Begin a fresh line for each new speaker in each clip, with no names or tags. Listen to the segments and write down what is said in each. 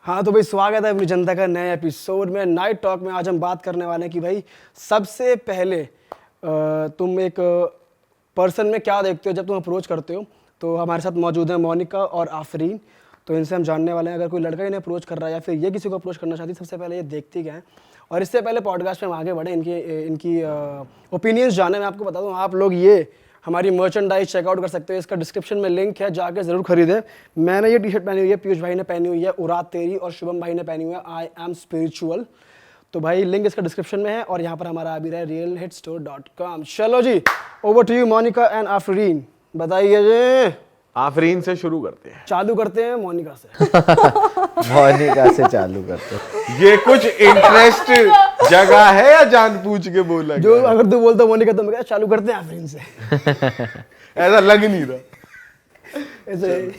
हाँ तो भाई स्वागत है अपनी जनता का नए एपिसोड में। नाइट टॉक में आज हम बात करने वाले हैं कि भाई सबसे पहले तुम एक पर्सन में क्या देखते हो जब तुम अप्रोच करते हो। तो हमारे साथ मौजूद है मोनिका और आफरीन। तो इनसे हम जानने वाले हैं अगर कोई लड़का इन्हें अप्रोच कर रहा है या फिर ये किसी को अप्रोच करना चाहती है, सबसे पहले ये देखती क्या है। और इससे पहले पॉडकास्ट में हम आगे बढ़े इनकी ओपिनियंस जाने। मैं आपको बता दूँ, आप लोग ये हमारी मर्चेंडाइज चेकआउट कर सकते हो, इसका डिस्क्रिप्शन में लिंक है, जाके जरूर खरीदें। मैंने ये टी शर्ट पहनी हुई है, पीयूष भाई ने पहनी हुई है, उरात तेरी और शुभम भाई ने पहनी हुई है आई एम स्पिरिचुअल। तो भाई लिंक इसका डिस्क्रिप्शन में है और यहाँ पर हमारा भी है realhitstore.com। चलो जी, over to you Monika and Afreen, बताइए जी।
आफरीन से शुरू करते हैं।
चालू करते हैं मोनिका से।
मोनिका से चालू करते हैं।
ये कुछ इंटरेस्ट जगह है या जानबूझ के बोला
जो अगर तू बोलता मोनिका तो मैं कहता चालू करते हैं आफरीन से।
ऐसा लग नहीं रहा
ऐसे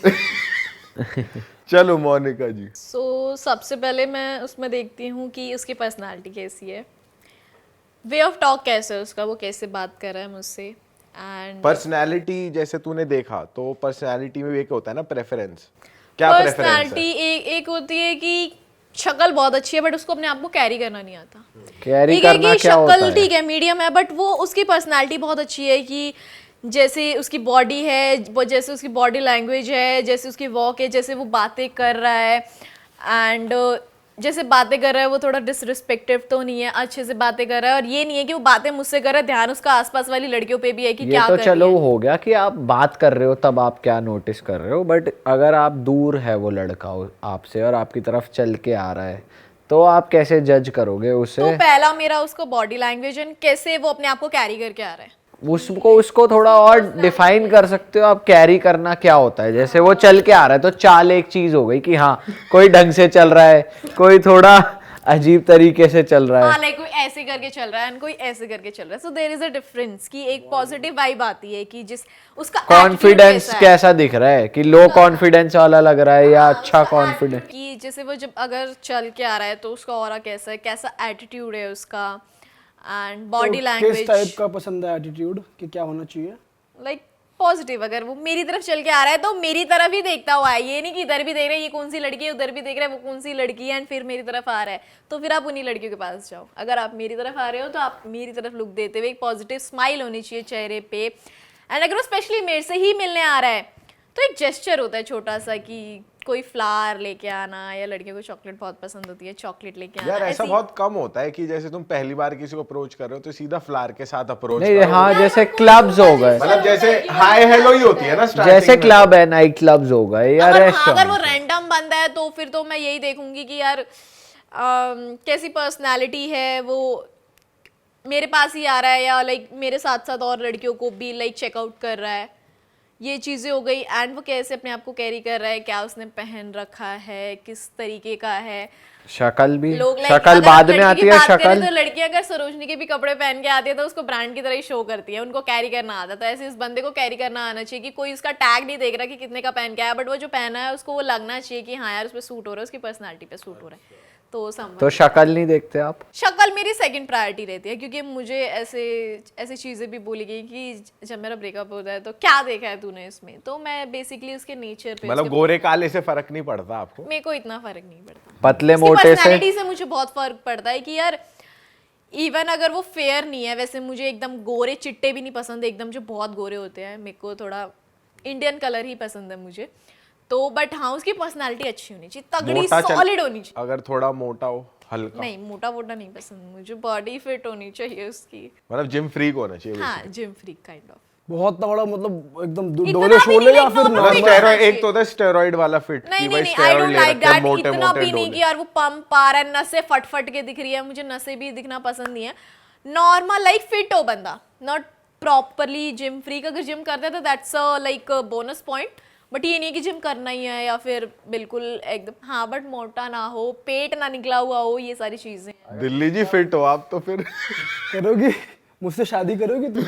चलो मोनिका जी।
सबसे पहले मैं उसमें देखती हूँ कि उसकी पर्सनालिटी कैसी है, वे ऑफ टॉक कैसे है उसका, वो कैसे बात कर रहा है मुझसे। एंड
पर्सनालिटी जैसे तूने देखा तो पर्सनालिटी में एक होता है ना प्रेफरेंस, क्या प्रेफरेंस है?
पर्सनालिटी एक होती है कि शक्ल बहुत अच्छी है बट उसको अपने आप को कैरी करना नहीं आता।
कैरी
ठीक है
करना
कि
क्या होता
शक्ल
है?
ठीक है मीडियम है बट वो उसकी पर्सनालिटी बहुत अच्छी है कि जैसे उसकी बॉडी है, वो जैसे उसकी बॉडी लैंग्वेज है, जैसे उसकी वॉक है, जैसे वो बातें कर रहा है। एंड जैसे बातें कर रहा है वो थोड़ा डिसरिस्पेक्टिव तो नहीं है, अच्छे से बातें कर रहा है। और ये नहीं है कि वो बातें मुझसे कर रहा है, ध्यान उसका आसपास वाली लड़कियों पे भी है कि
ये
क्या
तो
कर
चलो
रही है।
हो गया कि आप बात कर रहे हो तब आप क्या नोटिस कर रहे हो, बट अगर आप दूर है वो लड़का आपसे और आपकी तरफ चल के आ रहा है तो आप कैसे जज करोगे उसे?
तो पहला मेरा उसको बॉडी लैंग्वेज एंड कैसे वो अपने आप को कैरी करके आ रहा है।
उसको थोड़ा और डिफाइन कर सकते हो आप, कैरी करना क्या होता है? जैसे वो चल के आ रहा है तो चाल एक चीज हो गई कि हाँ कोई ढंग से चल रहा है, कोई थोड़ा अजीब तरीके से चल रहा है।
हाँ, लाइक कोई ऐसे करके चल रहा है एंड कोई ऐसे करके चल रहा है। So there is a difference कि एक पॉजिटिव वाइब आती है कि जिस उसका
कॉन्फिडेंस कैसा दिख रहा है, कि लो कॉन्फिडेंस वाला लग रहा है या अच्छा कॉन्फिडेंस?
कि जैसे वो जब अगर चल के आ रहा है तो उसका ऑरा कैसा है, कैसा एटीट्यूड है उसका, एंड बॉडी
किस
लैंग्वेज
टाइप का पसंद है एटीट्यूड कि क्या होना चाहिए?
Like positive. अगर वो मेरी तरफ चल के आ रहा है तो मेरी तरफ ही देखता हुआ है, ये नहीं कि इधर भी देख रहा है ये कौन सी लड़की है, उधर भी देख रहा है वो कौन सी लड़की है, एंड फिर मेरी तरफ आ रहा है तो फिर आप उन्हीं लड़कियों के पास जाओ। अगर आप मेरी तरफ आ रहे हो तो आप मेरी तरफ लुक देते हुए एक पॉजिटिव स्माइल होनी चाहिए चेहरे पे। एंड अगर वो स्पेशली मेरे से ही मिलने आ रहा है तो एक जेस्चर होता है छोटा सा कि कोई फ्लावर लेके आना, या लड़कियों को चॉकलेट बहुत पसंद होती है, चॉकलेट लेके आना।
यार ऐसा बहुत कम होता है कि जैसे तुम पहली बार किसी को अप्रोच कर रहे हो तो सीधा फ्लावर के साथ अप्रोच
नहीं,
करो।
हाँ जैसे क्लब्स हो गए,
मतलब जैसे हाय हेलो ही होती है ना स्टार्टिंग
जैसे
में।
क्लब है, नाइट क्लब्स हो गए या
अगर वो
रेस्टोरेंट।
रैंडम बंदा है तो फिर तो मैं यही देखूंगी कि यार कैसी पर्सनालिटी है, वो मेरे पास ही आ रहा है या लाइक मेरे साथ साथ और लड़कियों को भी लाइक चेकआउट कर रहा है, ये चीज़ें हो गई। एंड वो कैसे अपने आप को कैरी कर रहा है, क्या उसने पहन रखा है, किस तरीके का है।
शक्ल भी,
लोग
शक्ल बाद में आती है। शक्ल
तो लड़की अगर सरोजनी के भी कपड़े पहन के आती है तो उसको ब्रांड की तरह ही शो करती है, उनको कैरी करना आता है। तो ऐसे इस बंदे को कैरी करना आना चाहिए कि कोई उसका टैग नहीं देख रहा कि कितने का पहन के आया, बट वो जो पहना है उसको वो लगना चाहिए कि हाँ यार उस पर सूट हो रहा है, उसकी पर्सनालिटी पे सूट हो रहा है। तो
शक्ल नहीं देखते आप?
शक्ल मेरी सेकंड प्रायोरिटी रहती है, क्योंकि मुझे ऐसी चीज़ें भी बोली गई कि जब मेरा ब्रेकअप होता है तो क्या देखा है तूने इसमें, तो मैं बेसिकली उसके नेचर पे,
मतलब गोरे काले से फर्क नहीं पड़ता आपको?
मेरे को इतना फर्क नहीं पड़ता।
पतले मोटे से
पर्सनालिटी से मुझे बहुत फर्क पड़ता है कि यार इवन अगर वो फेयर नहीं है, वैसे मुझे एकदम गोरे चिट्टे भी नहीं पसंद, एकदम जो बहुत गोरे होते हैं, मेरे को थोड़ा इंडियन कलर ही पसंद है मुझे तो। बट हाँ उसकी पर्सनालिटी अच्छी होनी चाहिए, तगड़ी सॉलिड होनी चाहिए।
अगर थोड़ा मोटा हो, हल्का
नहीं, मोटा वोटा नहीं पसंद मुझे, बॉडी फिट होनी चाहिए उसकी।
मतलब जिम फ्रीक होना चाहिए।
हाँ, जिम फ्रीक काइंड ऑफ।
बहुत तगड़ा, मतलब एकदम
इतना
डोले
भी
शोले
नहीं,
या
like
फिर
normal
मतलब
fit
स्टेरॉइड,
होना
एक तो होता है स्टेरॉइड वाला फिट
नहीं
कि
नहीं
भाई
नहीं, आई
स्टेरॉइड
डोंट
ले
लाइक
रखे हैं,
दैट।
मोटे
इतना
मोटे
भी नहीं कि
डोले।
यार वो पंप आ रहा है, नसें फट फट के दिख रही है, मुझे नसें भी दिखना पसंद नहीं है। नॉर्मल लाइक फिट हो बंदा, नॉट प्रॉपरली जिम फ्रीक। अगर जिम करते हैं तो that's a like bonus point, but ये नहीं कि जिम करना ही है या फिर बिल्कुल एकदम। हाँ बट मोटा ना हो, पेट ना निकला हुआ हो, ये सारी चीजें।
दिल्ली जी फिट हो आप तो फिर
करोगी मुझसे शादी करोगी तू?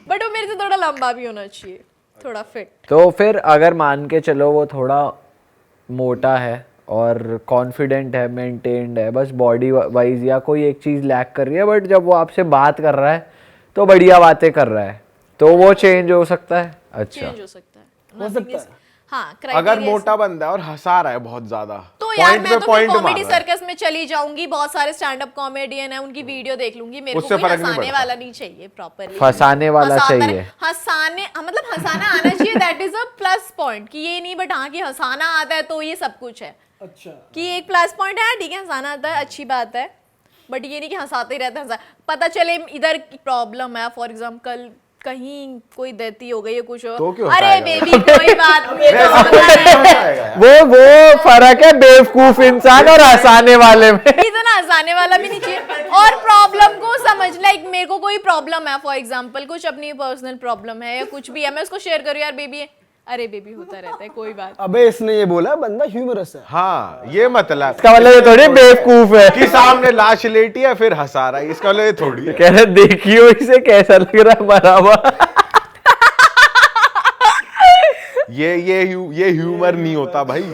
बट वो मेरे से थोड़ा लंबा भी होना चाहिए, थोड़ा फिट।
तो फिर अगर मान के चलो वो थोड़ा मोटा है और कॉन्फिडेंट है, मेंटेन्ड है, बस बॉडी वाइज या कोई एक चीज लैक कर रही है, बट जब वो आपसे बात कर रहा है तो बढ़िया बातें कर रहा है, तो वो चेंज हो सकता है। अच्छा,
चेंज हो सकता है,
हो सकता है।
हाँ
अगर
criteria
मोटा बंदा है और हंसा रहा है बहुत ज्यादा,
तो यार
point
मैं
पे
तो
point
कॉमेडी
मार रहा है।
सर्कस में चली जाऊंगी, बहुत सारे स्टैंड अप कॉमेडियन है, उनकी वीडियो देख लूंगी, मेरे को
उससे
कोई
फर्क नहीं
हंसाने
पड़ता।
वाला नहीं चाहिए प्रॉपरली,
फंसाने वाला चाहिए।
हंसाने मतलब हंसाना आना चाहिए, that is a plus point, कि ये नहीं बट हाँ कि हंसाना आता है तो ये सब कुछ है,
अच्छा
कि एक प्लस पॉइंट है, ठीक है हंसाना आता है अच्छी बात है, बट ये नहीं कि हंसाते ही रहते हैं, पता चले इधर प्रॉब्लम है, फॉर एग्जाम्पल कहीं कोई देती हो गई है कुछ
तो क्यों
अरे
हंसाएगा?
बेबी कोई बात नहीं तो
वैसे
होता है।
नहीं हंसाएगा यार।
वो फर्क है बेवकूफ इंसान और हंसाने वाले में।
इतना हंसाने वाला भी नहीं चाहिए, और प्रॉब्लम को समझ, लाइक मेरे को कोई प्रॉब्लम है फॉर एग्जांपल, कुछ अपनी पर्सनल प्रॉब्लम है या कुछ भी है, मैं उसको शेयर करूँ, यार बेबी अरे बेबी होता रहता है कोई बात।
अबे इसने ये बोला बंदा ह्यूमरस है।
हाँ ये मतलब
इसका मतलब ये थोड़ी बेवकूफ है
कि सामने लाश लेटी है फिर हंसा रहा है, इसका मतलब ये थोड़ी है।
कह रहे देखियो इसे कैसा लग रहा है मरा हुआ।
ये ह्यूमर नहीं होता भाई,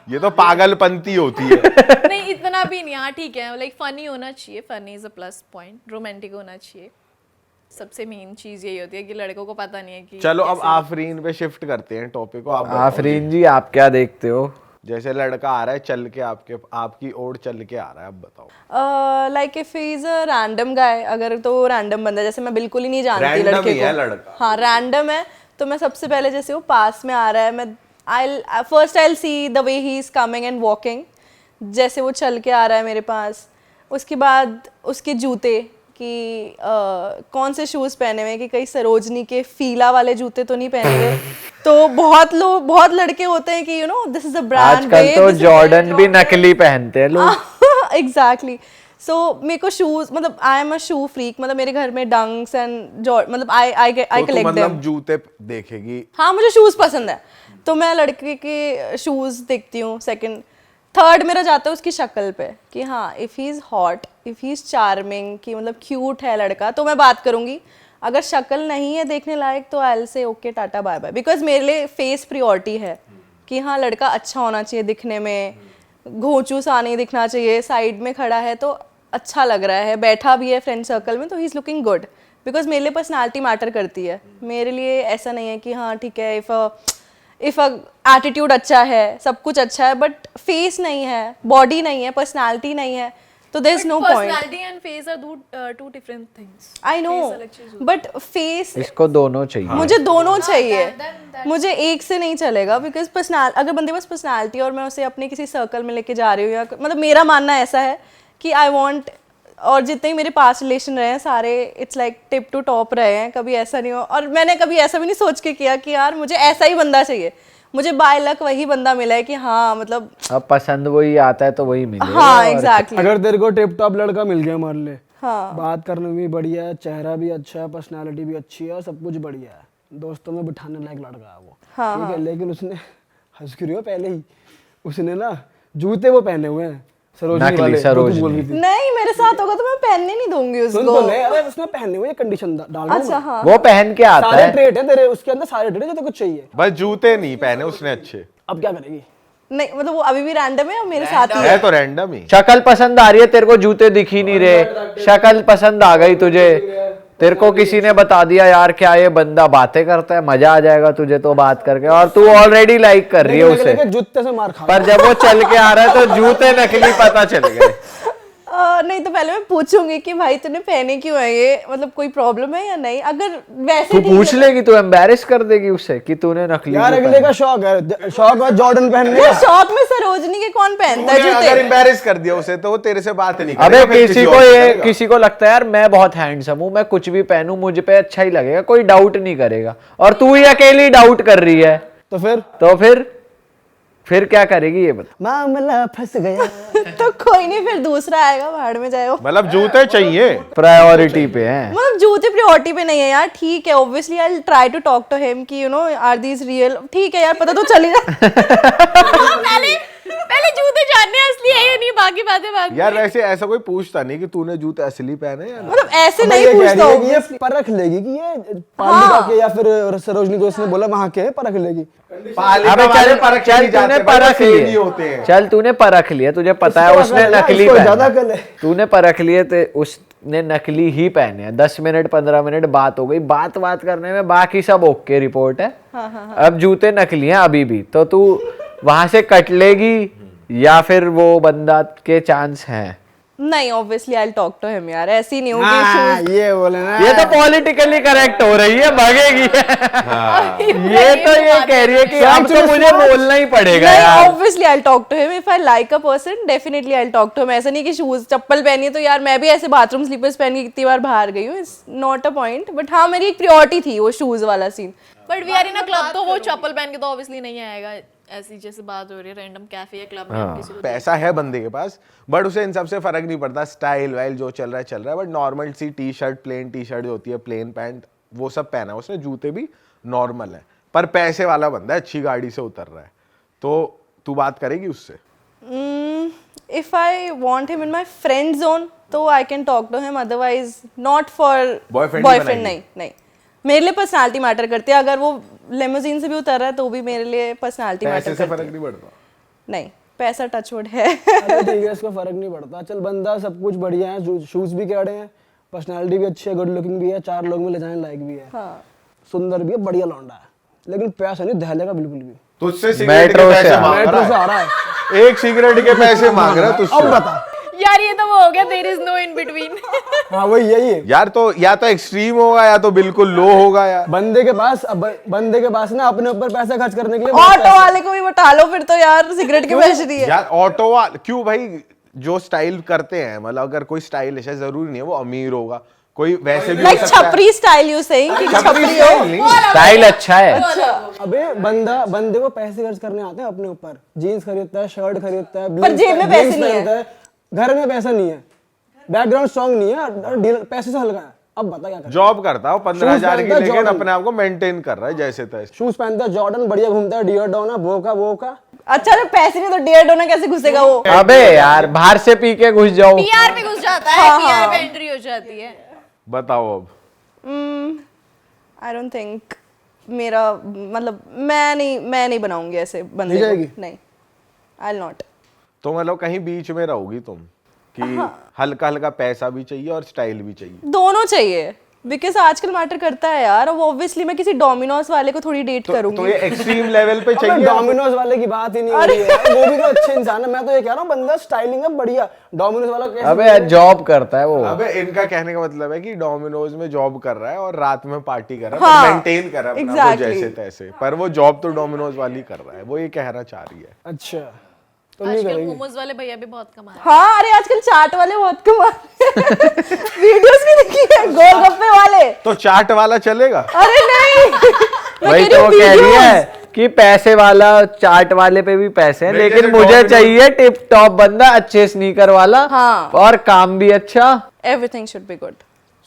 ये तो पागलपंती होती है।
नहीं इतना भी नहीं, हाँ ठीक है, लाइक फनी होना चाहिए, funny is a plus point, romantic होना चाहिए, सबसे मेन चीज यही होती है कि लड़कों को पता नहीं है कि
चलो अब
कैसे-
आफरीन पे शिफ्ट करते हैं टॉपिक को। आप बताओ।
आफरीन जी आप क्या देखते हो?
जैसे लड़का आ रहा है चल के आपकी ओर चल के आ रहा है, अब बताओ।
Like if he is a random गाय, अगर तो रैंडम बंदा, जैसे मैं बिल्कुल ही नहीं जानती
Random
लड़के
ही है
को,
लड़का।
हाँ रैंडम है, तो मैं सबसे पहले जैसे वो पास में आ रहा है, मैं I'll see the way he is coming and walking, जैसे वो चल के आ रहा है मेरे पास, उसके बाद उसके जूते कि कौन से शूज़ पहने हुए, कि कहीं सरोजनी के फीला वाले जूते तो नहीं पहने हुए। तो बहुत लड़के होते हैं कि दिस इज अ ब्रांड,
आजकल तो जॉर्डन भी नकली पहनते हैं लोग।
एग्जैक्टली। सो मेरे को शूज, मतलब I am a shoe freak, मतलब मेरे घर में डंक्स एंड मतलब आई
तो
कलेक्ट
मतलब
देम।
जूते देखेगी।
हाँ मुझे शूज पसंद है, तो मैं लड़के के शूज देखती हूँ। सेकंड थर्ड मेरा जाता है उसकी शक्ल पे, कि हाँ if he is hot, if he is charming, कि मतलब क्यूट है लड़का, तो मैं बात करूँगी। अगर शक्ल नहीं है देखने लायक तो I will say okay tata bye bye, because मेरे लिए फेस प्रियोरिटी है, कि हाँ लड़का अच्छा होना चाहिए दिखने में, घोंचू सा नहीं दिखना चाहिए, साइड में खड़ा है तो अच्छा लग रहा है, बैठा भी है फ्रेंड सर्कल में तो he is looking good, because मेरे लिए पर्सनालिटी मैटर करती है। मेरे लिए ऐसा नहीं है कि हाँ ठीक है इफ़ एटीट्यूड अच्छा है, सब कुछ अच्छा है, बट फेस नहीं है, बॉडी नहीं है, पर्सनालिटी नहीं है, तो there is no point.
Personality and face are two different things.
I know, but face
इसको दोनों चाहिए।
मुझे दोनों चाहिए, मुझे एक से नहीं चलेगा, बिकॉज अगर बंदे के पास पर्सनालिटी और मैं उसे अपने किसी सर्कल में लेके जा रही हूँ, या मतलब मेरा मानना ऐसा है कि आई वांट, और जितने ही मेरे पास रिलेशन रहे हैं सारे it's like tip to top रहे हैं, कभी ऐसा नहीं हो, और मैंने कभी ऐसा भी नहीं सोच के किया कि यार मुझे ऐसा ही बंदा चाहिए, मुझे बाय लक वही बंदा मिला है कि हाँ मतलब
अब पसंद वही आता है तो वही मिलेगा।
हाँ एग्जैक्टली।
अगर तेरे को टिप टॉप लड़का मिल गया मान ले,
हाँ
बात करने में भी बढ़िया है, चेहरा भी अच्छा है, पर्सनालिटी भी अच्छी है और सब कुछ बढ़िया है, दोस्तों में बिठाने लायक लड़का है वो,
हाँ,
ठीक है, लेकिन उसने हंस क्यों रही हो पहले ही, उसने ना जूते वो पहने हुए हैं सरोजनी
नकली
वाले, जो तू
सरोजनी।
बोल रही थी।
नहीं मेरे साथ होगा तो मैं पहनने नहीं दूंगी
सुन तो
उसको।
ले, अरे उसने पहने हुए कंडीशन डाल रहा हूं
अच्छा
मैं।
हाँ,
वो पहन के आता
सारे
है।
ट्रेट है तेरे उसके अंदर, सारे ट्रेट है जो तेरे को चाहिए।
बस जूते नहीं पहने उसने अच्छे।
अब क्या करेगी?
नहीं मतलब वो अभी भी रैंडम है और मेरे साथ ही
है तो रैंडम ही।
शक्ल पसंद आ रही है तेरे को, जूते दिख ही नहीं रहे, शक्ल पसंद आ गई तुझे, तेरे को किसी ने बता दिया यार क्या ये बंदा बातें करता है, मजा आ जाएगा तुझे तो बात करके, और तू ऑलरेडी लाइक कर रही है
लेकिन
उसे,
लेकिन जूते से मार खा।
पर जब वो चल के आ रहा है तो जूते नकली पता चल गए।
नहीं तो पहले मैं पूछूंगी कि भाई तूने पहने क्यों है ये, मतलब कोई प्रॉब्लम है या नहीं, अगर वैसे
तू
ठीक
पूछ
लगे-
लेगी, तू एम्बैरेस कर देगी उससे कि तूने नकली
यार
क्यों
अगले
पहना।
का शौक है, शौक है जॉर्डन पहनने
वो
का।
शौक में सरोजनी के कौन पहनता है
तूने अगर
जूते?
एम्बैरेस कर दिया उसे तो वो तेरे से बात नहीं
अबे
करेगा, फिर
किसी
और
को
से
ये
करेगा।
किसी को लगता है यार मैं बहुत हैंडसम हूँ, मैं कुछ भी पहनूं मुझ पे अच्छा ही लगेगा, कोई डाउट नहीं करेगा, और तू ही अकेली डाउट कर रही है,
तो
फिर क्या करेगी ये बता।
मामला फंस गया।
तो कोई नहीं, फिर दूसरा आएगा, भाड़ में जाए वो।
मतलब जूते चाहिए।
प्रायोरिटी पे है।
मतलब जूते प्रायोरिटी पे नहीं है यार, ठीक है obviously I will try to talk to him कि आर दीज रियल, ठीक है यार पता तो चल ही रहा।
पहले जूते जानने असली है या नहीं, बाकी बातें बाद में।
यार वैसे ऐसा कोई पूछता नहीं कि तूने जूते असली पहने या नहीं।
मतलब ऐसे
अब
नहीं
ये कह
पूछता
रही है
हूँ।
कि ये परख लेगी कि ये पालिका के या फिर सरोजनी दोस्त ने बोला वहां के है, परख लेगी।
अबे चल तूने परख लिया, चल तूने परख लिया, तुझे पता है उसने नकली
इसको ज्यादा
पहना,
कल है।
तूने परख लिए तो ने नकली ही पहने हैं, 10 मिनट 15 मिनट बात हो गई, बात करने में बाकी सब ओके रिपोर्ट है। अब जूते नकली हैं अभी भी, तो तू वहां से कट लेगी या फिर वो बंदा के चांस हैं?
नहीं, obviously I talk to him यार, ऐसी नहीं होगी
हाँ, ये बोले ना,
ये तो पॉलिटिकली करेक्ट हो रही है, भागेगी। ये तो ये कह रही है कि अब तो मुझे बोलना ही पड़ेगा यार।
Obviously I talk to him, if I like a person definitely I talk to him. ऐसा नहीं कि शूज चप्पल पहनी है तो यार मैं भी ऐसे बाथरूम स्लीपर्स पहन के कितनी बार बाहर गई हूँ, it's not a point, but हाँ मेरी एक प्रायोरिटी थी वो शूज वाला scene.
But we are in a club, तो वो चप्पल पहन के तो ऑब्वियसली नहीं आएगा। ऐसी जैसे बात हो रही है रैंडम कैफे या क्लब में हम किसी को
पैसा है बंदे के पास, बट उसे इन सब से फर्क नहीं पड़ता, स्टाइल वाइल जो चल रहा है, बट नॉर्मल सी T shirt, plain T shirt जो होती है, प्लेन पैंट, वो सब पहना है उसने, जूते भी नॉर्मल है, पर पैसे वाला बंदा है, अच्छी गाड़ी से उतर रहा है, तो तू बात करेगी उससे?
If I want him in my friend zone तो I can talk to him, otherwise not for boyfriend. नहीं, मेरे लिए पर्सनालिटी मैटर करती है। अगर वो लिमोजीन से भी उतर रहा है तो भी मेरे लिए पर्सनालिटी मैटर करती है।
पैसे से फर्क नहीं पड़ता?
नहीं, पैसा टचवुड है।
अरे ठीक है, इसको फर्क नहीं पड़ता, चल बंदा सब कुछ बढ़िया है, शूज भी केड़े हैं, पर्सनालिटी भी अच्छी है, गुड लुकिंग भी है, 4 लोग में ले जाने लायक भी है,
हाँ।
सुंदर भी है, बढ़िया लौंडा है, लेकिन पैसा नहीं दहेलेगा बिल्कुल भी।
तुझसे सिगरेट के
मेट्रो से
पैसे
आ
मांग
मेट्रो से
रहा
आ रहा है,
है, एक सिगरेट के पैसे मांग रहा है तुझसे।
अब बता।
यार ये तो वो हो गया, there is no in between.
हाँ वही यही है,
यार तो या तो एक्सट्रीम होगा या तो बिल्कुल लो होगा यार।
बंदे के पास ना अपने ऊपर पैसा खर्च करने के लिए
ऑटो वाले को भी बता लो फिर तो यार, सिगरेट के पैसे नहीं है।
यार ऑटो वाला क्यों भाई, जो स्टाइल करते हैं, मतलब अगर कोई स्टाइलिश है, जरूरी नहीं है वो अमीर होगा, कोई वैसे भी हो
लाइक
सकता है।
छपरी स्टाइल यू सेइंग कि छपरी हो।
स्टाइल नहीं।
स्टाइल अच्छा है।
अबे बंदे को पैसे खर्च करने आते हैं अपने ऊपर, जीन्स खरीदता है, शर्ट खरीदता है,
पर जेब में पैसे नहीं है।
घर में पैसा नहीं है, बैकग्राउंड स्ट्रॉन्ग नहीं है, पैसे से हल्का है। अब बता क्या करें।
जॉब करता है 15,000 की,
पहनता है
लेकिन
जॉर्डन।
अपने आप को मेंटेन कर रहा है जैसे तैसे।
शूज पहनता है जॉर्डन, बढ़िया घूमता है, डियर डोना, वो का।
अच्छा जब पैसे नहीं तो डेयर डोना कैसे घुसेगा वो?
अबे यार बाहर से पी के घुस जाओ।
पीआर में घुस जाता है, पीआर में एंट्री हो जाती है।
बताओ अब।
आई डोंट थिंक मेरा मतलब मैं नहीं बनाऊंगी ऐसे बंदे
नहीं
को।
जाएगी?
नहीं, आई विल नॉट।
तो मतलब कहीं बीच में रहोगी तुम कि हल्का हल्का पैसा भी चाहिए और स्टाइल भी चाहिए?
दोनों चाहिए, बिकॉज आजकल मैटर करता है यार। अब ऑब्वियसली मैं किसी डोमिनोज वाले को थोड़ी डेट
तो
करूंगी।
ये एक्सट्रीम लेवल पे
अबे
चाहिए?
डोमिनोज वाले की बात ही नहीं हो रही है, वो भी तो अच्छे इंसान है। मैं तो ये कह रहा हूँ बंदा स्टाइलिंग है बढ़िया, डोमिनोज वाला कैसे?
अबे जॉब करता है वो।
अबे इनका कहने का मतलब है कि डोमिनोज में जॉब कर रहा है और रात में पार्टी कर रहा है,
हाँ,
पर मेंटेन कर रहा है अपना वो
exactly।
जैसे तैसे, पर वो जॉब तो डोमिनोज वाली कर रहा है, वो ये कहना चाह रही है।
अच्छा तो नहीं
आजकल
करेगी?
मोमोज वाले भैया भी बहुत कमा रहे हैं।
हाँ, अरे आजकल चाट वाले बहुत कमा वीडियोस भी देखी है, गोलगप्पे वाले।
तो चाट वाला चलेगा?
अरे नहीं मैं
वही
कह
तो वो
रही हूँ
कह रही
videos।
है कि पैसे वाला, चाट वाले पे भी पैसे हैं,
मेरे
लेकिन
जैसे
मुझे
डोमिनोज-
चाहिए टिप टॉप बंदा, अच्छे स्नीकर वाला,
हाँ।
और काम भी अच्छा।
Everything should be good,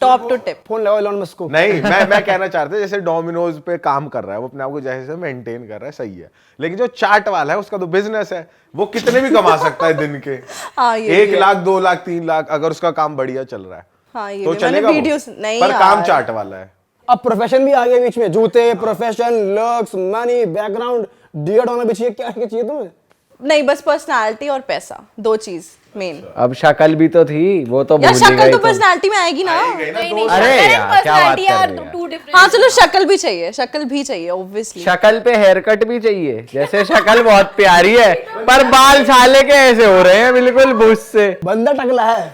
top to tip.
Phone लगाओ इलॉन मस्क को।
नहीं, मैं कहना चाहता हूँ जैसे डोमिनोज पे काम कर रहा है, वो अपने आप को जैसे मेंटेन कर रहा है, सही है, लेकिन जो चाट वाला है उसका तो बिजनेस है, वो कितने भी कमा सकता है दिन के।
हाँ, ये
1 लाख 2 लाख 3 लाख, अगर उसका काम बढ़िया चल रहा है
हाँ, ये
तो
भी मैंने
चलेगा वो।
वीडियोस नहीं
पर
यार।
काम चाट वाला है।
अब प्रोफेशन भी आ गया बीच में, जूते, profession, looks, money, background, dear होना भी चाहिए। क्या चाहिए तुम्हें?
नहीं, बस पर्सनालिटी और पैसा, 2 चीज मेन।
अब शक्ल भी तो थी, वो तो
यार
भूल ही
शक्ल
गई
तो
तुम।
पर्सनालिटी में आएगी ना।
नहीं नहीं,
अरे
शक्ल
यार,
and
क्या बात
personality
कर
are
रही है?
two different
हाँ चलो शक्ल भी चाहिए, शक्ल भी चाहिए ऑब्वियसली।
शक्ल पे हेयर कट भी चाहिए, जैसे शक्ल बहुत प्यारी है पर बाल साले के ऐसे हो रहे हैं बिल्कुल बुश से।
बंदा टकला है।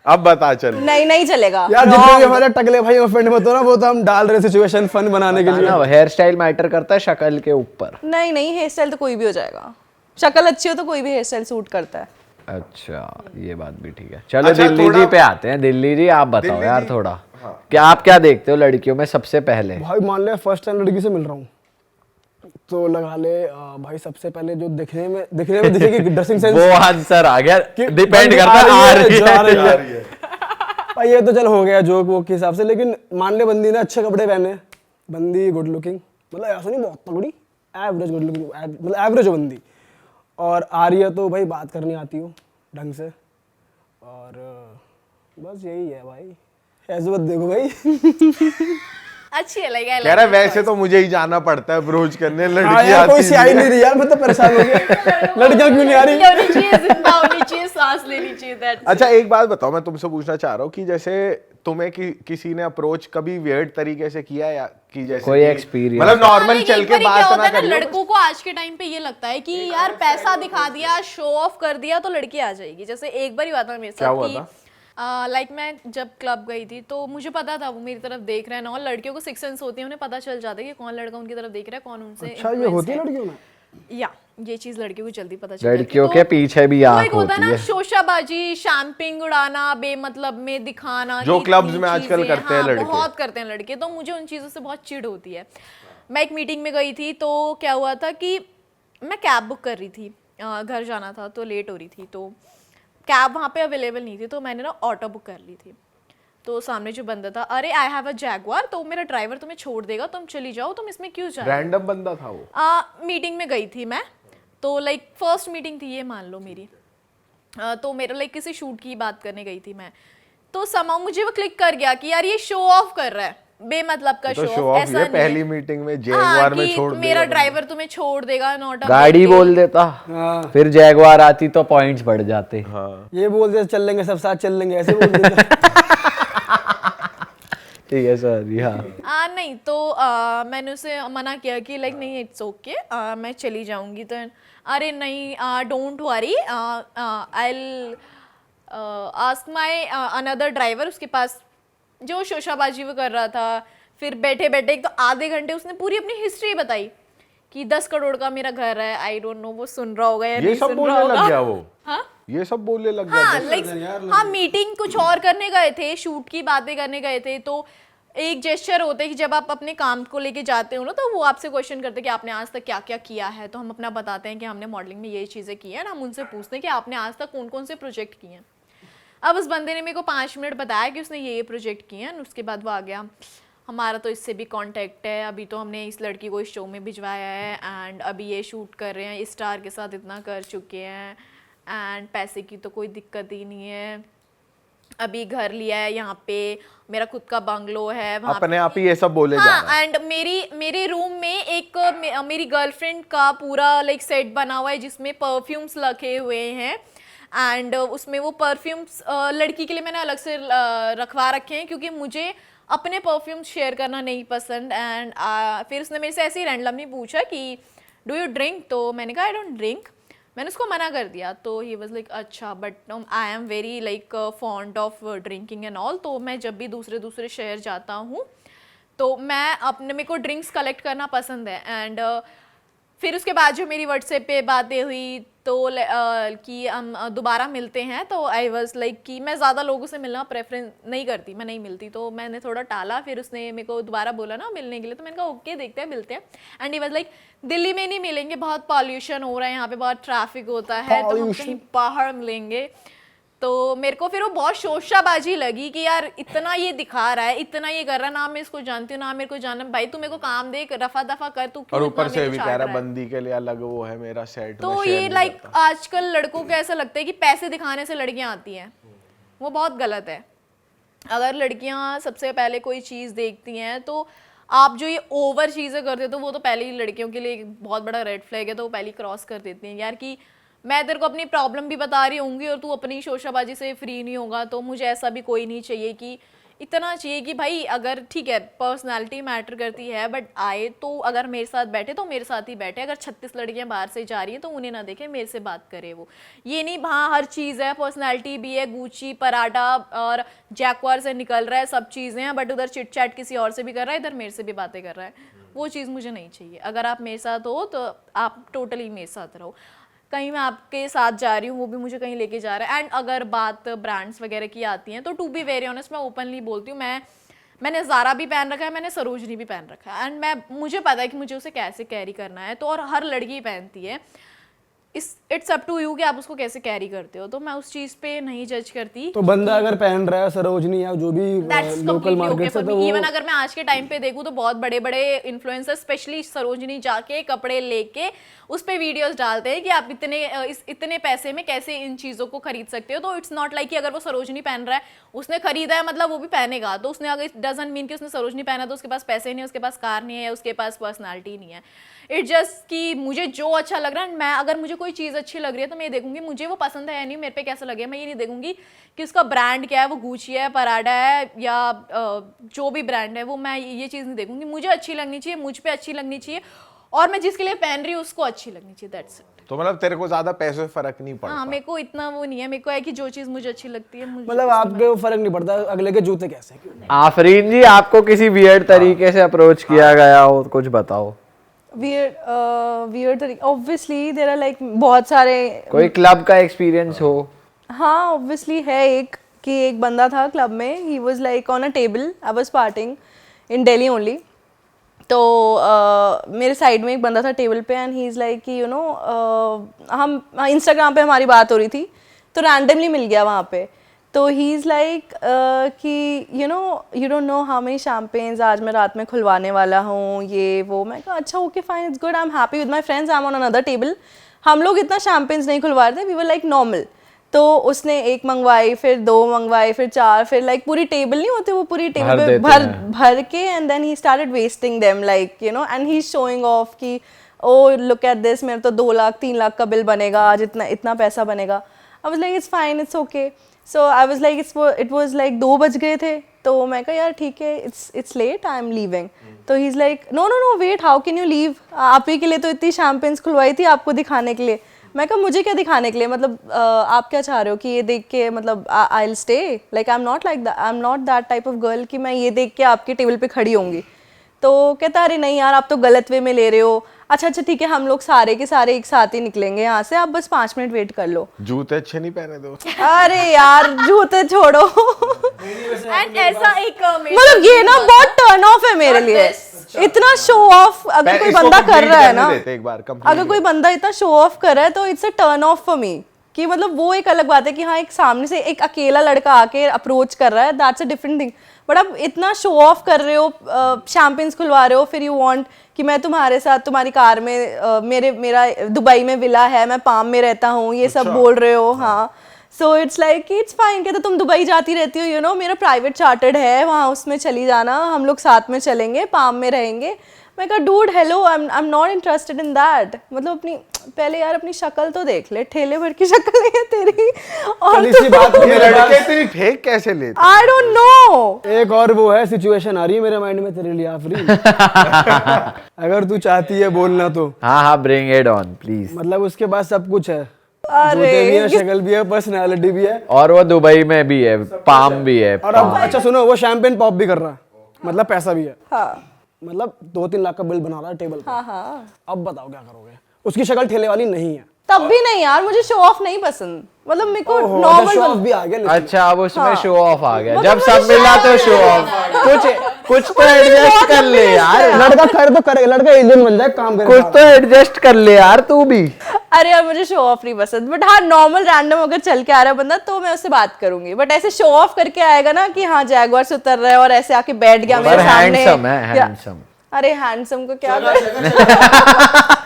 अब बता चल।
नहीं चलेगा
यार जितने भी हमारे टकले भाई ऑफेंड मत हो ना, वो तो हम डाल रहे सिचुएशन फन बनाने के लिए।
हेयर स्टाइल मैटर करता है शक्ल के ऊपर।
नहीं, हेयर स्टाइल तो कोई भी हो जाएगा, शक्ल अच्छी हो तो कोई भी हेयर स्टाइल सूट करता है।
अच्छा ये बात भी ठीक है। चलो
अच्छा,
दिल्ली
थोड़ा-
जी पे आते हैं। दिल्ली जी आप बताओ
दिल्ली
यार
जी,
थोड़ा,
हाँ।
क्या आप क्या देखते हो लड़कियों में सबसे पहले?
भाई मान ले फर्स्ट टाइम लड़की से मिल रहा हूँ तो लगा ले भाई सबसे पहले जो दिखने में दिखेगी ड्रेसिंग सेंस।
वो आंसर आ गया,
कि
डिपेंड
बंदी
करता है आ रही
जा रही
है।
है। भाई ये तो चल हो गया जोक वो के हिसाब से, लेकिन मान ले बंदी ने अच्छे कपड़े पहने, बंदी गुड लुकिंग, मतलब ऐसा नहीं बहुत तगड़ी, एवरेज गुड लुकिंग, मतलब एवरेज हो बंदी, और आ रही है तो भाई बात करनी आती हो ढंग से, और बस यही है भाई। ऐसे मत देखो भाई।
अच्छी है, लाइक
कह रहा है वैसे तो मुझे ही जाना पड़ता है अप्रोच करने,
हाँ
लड़की
यार कोई
आती
सी आई नहीं रही यार, मैं तो परेशान हो गया। लड़कियां क्यों नहीं आ रही?
होनी चाहिए, जिंदा होनी चाहिए, सांस लेनी चाहिए, that's it.
अच्छा एक बात बताओ, मैं तुमसे पूछना चाह रहा हूँ कि जैसे तुम्हें किसी ने अप्रोच कभी वियर्ड तरीके से किया या कि जैसे
कोई
कि-
experience?
मतलब
हाँ,
नॉर्मल
लेकिन
चल
एक
के
बारी क्या
बात
होता
ना
है ना,
करियो।
लड़कों को आज के टाइम पे ये लगता है कि यार पैसा दिखा दिया, शो ऑफ कर दिया तो लड़की आ जाएगी। जैसे एक बार हुआ था मेरे
क्या
साथ
हुआ
कि
था?
लाइक मैं जब क्लब गई थी तो मुझे पता था वो मेरी तरफ देख रहे हैं ना, और लड़कियों को सिक्स सेंस होती है, उन्हें पता चल जाता है कि कौन लड़का उनकी तरफ देख रहा है, कौन उनसे
अच्छा ये
influence
होती है लड़कियों में?
या ये चीज लड़कियों को जल्दी पता चल जाती है।
लड़कियों
तो
के पीछे भी
वो
आंख
एक होता है
होती
ना
है।
शोशाबाजी, शैम्पिंग उड़ाना, बेमतलब में दिखाना,
जो
कि
क्लब्स
इतनी
में आजकल
चीजें,
करते हैं
हाँ,
लड़के।
बहुत करते हैं लड़के, तो मुझे उन चीजों से बहुत चिढ़ होती है। मैं एक मीटिंग में गई थी तो क्या हुआ था कि मैं कैब बुक कर रही थी, घर जाना था तो लेट हो रही थी, तो कैब वहाँ पे अवेलेबल नहीं थी, तो मैंने ना ऑटो बुक कर ली थी। तो सामने जो बंदा था, अरे आई हैव अ जैगुआर, तो मेरा ड्राइवर तुम्हें छोड़ देगा, तुम चली जाओ, तुम इसमें क्यों जा रहे हो?
रैंडम बंदा था वो?
मीटिंग में गई थी मैं, तो लाइक फर्स्ट मीटिंग थी ये मान लो मेरी। तो मेरा लाइक किसी शूट की बात करने गई थी मैं, तो समाउ मुझे वो क्लिक कर गया कि यार ये शो ऑफ कर रहा है, बेमतलब का
तो
शो
शो
ऑफ।
ऑफ
ऐसा
ये
नहीं
पहली
है।
मीटिंग में
हाँ,
जैगुआर में
कि
छोड़
मेरा
देगा।
ड्राइवर तुम्हें छोड़ देगा, नॉट अ
गाड़ी बोल देता,
हाँ।
फिर जैगवार आती तो पॉइंट्स बढ़ जाते।
हाँ
ये बोल दे चल लेंगे सब साथ चल लेंगे, ऐसे बोल देते।
ठीक है सर, हाँ।
नहीं तो मैंने उसे मना किया कि लाइक नहीं इट्स ओके, मैं चली जाऊंगी। तो अरे नहीं, don't worry, I will ask my another driver. उसके पास जो शोशाबाजी वो कर रहा था, फिर बैठे बैठे एक तो आधे घंटे उसने पूरी अपनी हिस्ट्री बताई कि 10 करोड़ का मेरा घर है। आई डोंट नो वो सुन रहा होगा या
ये
नहीं
सब
सुन रहा
बोलने लग
होगा।
गया वो?
हाँ
ये सब बोलने लग गया?
हाँ, लाइक हाँ, मीटिंग कुछ और करने गए थे, शूट की बातें करने गए थे, तो एक जेस्चर होता है कि जब आप अपने काम को लेके जाते हो ना, तो वो आपसे क्वेश्चन करते हैं कि आपने आज तक क्या क्या किया है, तो हम अपना बताते हैं कि हमने मॉडलिंग में ये चीज़ें की हैं, हम उनसे पूछते हैं कि आपने आज तक कौन कौन से प्रोजेक्ट किए हैं। अब उस बंदे ने मेरे को 5 मिनट बताया कि उसने ये प्रोजेक्ट किए हैं, उसके बाद वो आ गया, हमारा तो इससे भी कांटेक्ट है, अभी तो हमने इस लड़की को इस शो में भिजवाया है, एंड अभी ये शूट कर रहे हैं, इस स्टार के साथ इतना कर चुके हैं, एंड पैसे की तो कोई दिक्कत ही नहीं है, अभी घर लिया है यहाँ पे, मेरा खुद का बंगलो है वहाँ
अपने आप ही ये सब बोले जा रहा है।
हाँ, एंड मेरे रूम में एक मेरी गर्लफ्रेंड का पूरा लाइक सेट बना हुआ है जिसमें परफ्यूम्स रखे हुए हैं, एंड उसमें वो परफ्यूम्स लड़की के लिए मैंने अलग से रखवा रखे हैं, क्योंकि मुझे अपने परफ्यूम्स शेयर करना नहीं पसंद। एंड फिर उसने मेरे से ऐसे ही रैंडमली पूछा कि डू यू ड्रिंक, तो मैंने कहा आई डोंट ड्रिंक, मैंने उसको मना कर दिया। तो ही वाज लाइक अच्छा, but I am very like fond of drinking and all, तो मैं जब भी दूसरे शहर जाता हूँ तो मैं अपने, मेरे को ड्रिंक्स कलेक्ट करना पसंद है। एंड फिर उसके बाद जो मेरी व्हाट्सएप पे बातें हुई तो कि हम दोबारा मिलते हैं, तो आई वाज लाइक कि मैं ज़्यादा लोगों से मिलना प्रेफरेंस नहीं करती, मैं नहीं मिलती, तो मैंने थोड़ा टाला। फिर उसने मेरे को दोबारा बोला ना मिलने के लिए, तो मैंने कहा ओके देखते हैं मिलते हैं। And he was like Delhi में नहीं मिलेंगे, बहुत पॉल्यूशन हो रहा है यहाँ पे, बहुत ट्रैफिक होता है, तो हम कहीं बाहर मिलेंगे। तो मेरे को फिर वो बहुत शोशाबाजी लगी कि यार इतना ये दिखा रहा है, इतना ये कर रहा है, ना मैं इसको जानती हूँ ना मेरे को जानना, भाई तू मेरे को काम दे, रफा दफा कर, तू क्यों
और
इतना
ऊपर से
मेरे को
भी
चाट
कह रहा
रहा है?
बंदी के लिए अलग वो है मेरा सेट।
तो ये लाइक आजकल लड़कों को ऐसा लगता है कि पैसे दिखाने से लड़कियां आती हैं, वो बहुत गलत है। अगर लड़कियां सबसे पहले कोई चीज़ देखती हैं तो आप जो ये ओवर चीज़ें करते हो तो वो तो पहले ही लड़कियों के लिए एक बहुत बड़ा रेड फ्लैग है, तो वो पहले क्रॉस कर देती हैं यार कि मैं तेरे को अपनी प्रॉब्लम भी बता रही होंगी और तू अपनी शोशाबाजी से फ्री नहीं होगा। तो मुझे ऐसा भी कोई नहीं चाहिए, कि इतना चाहिए कि भाई अगर ठीक है पर्सनालिटी मैटर करती है, बट आए तो अगर मेरे साथ बैठे तो मेरे साथ ही बैठे, अगर 36 लड़कियां बाहर से जा रही हैं तो उन्हें ना देखे, मेरे से बात करे। वो ये नहीं हाँ हर चीज़ है, पर्सनालिटी भी है, गुची पराठा और जैक्वार से निकल रहा है, सब चीज़ें हैं, बट उधर चिट चैट किसी और से भी कर रहा है, इधर मेरे से भी बातें कर रहा है। वो चीज़ मुझे नहीं चाहिए। अगर आप मेरे साथ हो तो आप टोटली मेरे साथ रहो, कहीं मैं आपके साथ जा रही हूँ वो भी मुझे कहीं लेके जा रहा है। एंड अगर बात ब्रांड्स वगैरह की आती हैं तो टू बी वेरी ऑनेस्ट मैं ओपनली बोलती हूँ, मैंने ज़ारा भी पहन रखा है, मैंने सरोजनी भी पहन रखा है, एंड मुझे पता है कि मुझे उसे कैसे कैरी करना है, तो और हर लड़की पहनती है, इट्स अप टू यू कि आप उसको कैसे कैरी करते हो, तो मैं उस चीज़ पे नहीं जज करती।
तो बंदा अगर पहन रहा है सरोजनी या जो भी लोकल मार्केट से, तो वो
इवन अगर मैं आज के टाइम पे देखूँ तो बहुत बड़े बड़े इन्फ्लुएंसर स्पेशली सरोजनी जाके कपड़े लेके उस पे वीडियोस डालते हैं कि आप इतने पैसे में कैसे इन चीज़ों को खरीद सकते हो। तो इट्स नॉट लाइक कि अगर वो सरोजनी पहन रहा है, उसने खरीदा है मतलब वो भी पहनेगा, तो उसने अगर डजंट मीन कि उसने सरोजनी पहना तो उसके पास पैसे नहीं है, उसके पास कार नहीं है, उसके पास पर्सनालिटी नहीं है। इट्स जस्ट कि मुझे जो अच्छा लग रहा है, मैं अगर मुझे कोई चीज़ अच्छी लग रही है तो मैं ये देखूंगी मुझे वो पसंद है या नहीं, मेरे पे कैसा लगे। मैं ये नहीं देखूंगी कि उसका ब्रांड क्या है, वो गुची है, पराडा है या जो भी ब्रांड है, वो मैं ये चीज़ नहीं देखूंगी। मुझे अच्छी लगनी चाहिए, मुझ पे अच्छी लगनी चाहिए, और मैं जिसके लिए पहन रही हूँ उसको अच्छी लगनी चाहिए, दैट्स इट।
तो मतलब तेरे को ज्यादा पैसों से फर्क नहीं पड़ता?
हाँ, मेरे को इतना वो नहीं है, मेरे को है कि जो चीज़ मुझे अच्छी लगती है मुझे
मतलब आपके फर्क नहीं पड़ता अगले के जूते कैसे हैं, क्यों?
आफरीन जी, आपको किसी वियर्ड तरीके से अप्रोच किया गया हो, कुछ बताओ।
वियर्ड तरीके, ऑब्वियसली देयर आर लाइक बहुत सारे।
कोई क्लब का एक्सपीरियंस हो?
हाँ ऑब्वियसली है एक, कि एक बंदा था क्लब में, he was like on a table, I was partying in Delhi only. तो मेरे साइड में एक बंदा था टेबल पे, एंड ही इज़ लाइक कि यू नो, हम इंस्टाग्राम पे हमारी बात हो रही थी, तो रैंडमली मिल गया वहाँ पे। तो ही इज़ लाइक कि you don't know how many champagnes आज मैं रात में खुलवाने वाला हूँ, ये वो। मैं कहा अच्छा okay fine, it's good, I am happy with my friends, I am on another table. हम लोग इतना शैम्पेन्स नहीं खुलवा रहे थे, वी वर लाइक नॉर्मल। तो उसने एक मंगवाई, फिर 2 मंगवाई, फिर 4, फिर लाइक पूरी टेबल नहीं होती, वो पूरी टेबल पे भर के, and then he started wasting them, like you know, and he showing off कि ओ लुक एट दिस, मेरे तो 2 लाख 3 लाख का बिल बनेगा आज, इतना पैसा बनेगा। आई was like it's fine, it's okay. So I was like it was like 2 बज गए थे, तो मैं कहा यार ठीक है, it's late, I am leaving. तो he is like no wait, how can you leave, आप ही के लिए तो इतनी शैम्पेन्स खुलवाई थी आपको दिखाने के लिए। मैं कहा मुझे क्या दिखाने के लिए, मतलब आप क्या चाह रहे हो कि ये देख के मतलब I will stay, like I am not like that, I am not that type of girl कि मैं ये देख के आपके टेबल पे खड़ी होंगी। तो कहता अरे नहीं यार, आप तो गलत वे में ले रहे हो। अच्छा ठीक है, हम लोग सारे के सारे एक साथ ही निकलेंगे यहाँ से, आप बस 5 मिनट वेट कर लो।
जूते अच्छे नहीं पहने दो?
अरे यार जूते छोड़ो।
एंड ऐसा एक
मतलब ये ना बहुत टर्न ऑफ है मेरे लिए, इतना शो ऑफ अगर कोई बंदा कर रहा है ना,
एक बार
अगर कोई बंदा इतना शो ऑफ कर रहा है तो it's a turn off for me. कि मतलब वो एक अलग बात है कि हाँ एक सामने से एक अकेला लड़का आके अप्रोच कर रहा है, that's a different thing. But आप इतना शो ऑफ कर रहे हो, शैम्पेन्स खुलवा रहे हो, फिर यू वांट कि मैं तुम्हारे साथ तुम्हारी कार में मेरा दुबई में विला है, मैं पाम में रहता हूँ, ये सब बोल रहे हो। हाँ, so it's like it's fine, कहते तुम दुबई जाती रहती हो, यू नो मेरा प्राइवेट चार्टर्ड है वहाँ, उसमें चली जाना, हम लोग साथ में चलेंगे, पाम में रहेंगे। मैं कहा dude hello, I am not interested in that. मतलब अपनी पहले यार अपनी शक्ल तो देख ले, ठेले भर की शक्ल है तेरी। और
इसी बात को
ये लड़के इतनी फेक कैसे लेते?
I don't know.
एक और वो है सिचुएशन आ रही है मेरे माइंड में तेरे लिए आफरीन। अगर तू चाहती है बोलना तो।
हाँ, ब्रिंग इट ऑन प्लीज।
मतलब उसके पास सब कुछ है, जूते भी है, शक्ल भी है, पर्सनालिटी भी है,
और वो दुबई में भी है, पाम भी है।
और अब अच्छा सुनो, वो शैम्पेन पॉप भी कर रहा है, मतलब पैसा भी है।
हाँ
मतलब 2-3 लाख का बिल बना रहा है टेबल पे।
हाँ।
अब बताओ क्या करोगे? उसकी शक्ल ठेले वाली नहीं है।
तब भी नहीं यार, मुझे शो ऑफ नहीं पसंद। मतलब मेरे को
शो
नॉर्मल
ऑफ भी आ गया लेकिन।
अच्छा, अब उसमें शो ऑफ आ गया।
मतलब
जब सब
मुझे
मिला तो
शो
शो ऑफ। कुछ तो एडजस्ट कर ले यार।
लड़का करे तो करे, लड़का एलियन बन जाए काम करे।
कुछ तो एडजस्ट कर ले यार तू भी।
अरे यार मुझे शो ऑफ नहीं पसंद, बट हाँ नॉर्मल रैंडम अगर चल के आ रहा है बंदा तो मैं उससे बात करूंगी। बट ऐसे शो ऑफ करके आएगा ना कि हाँ जैगुआर से उतर रहा है और ऐसे आके बैठ गया मेरे सामने।
हैंडसम है, हैंडसम।
अरे हैंडसम को क्या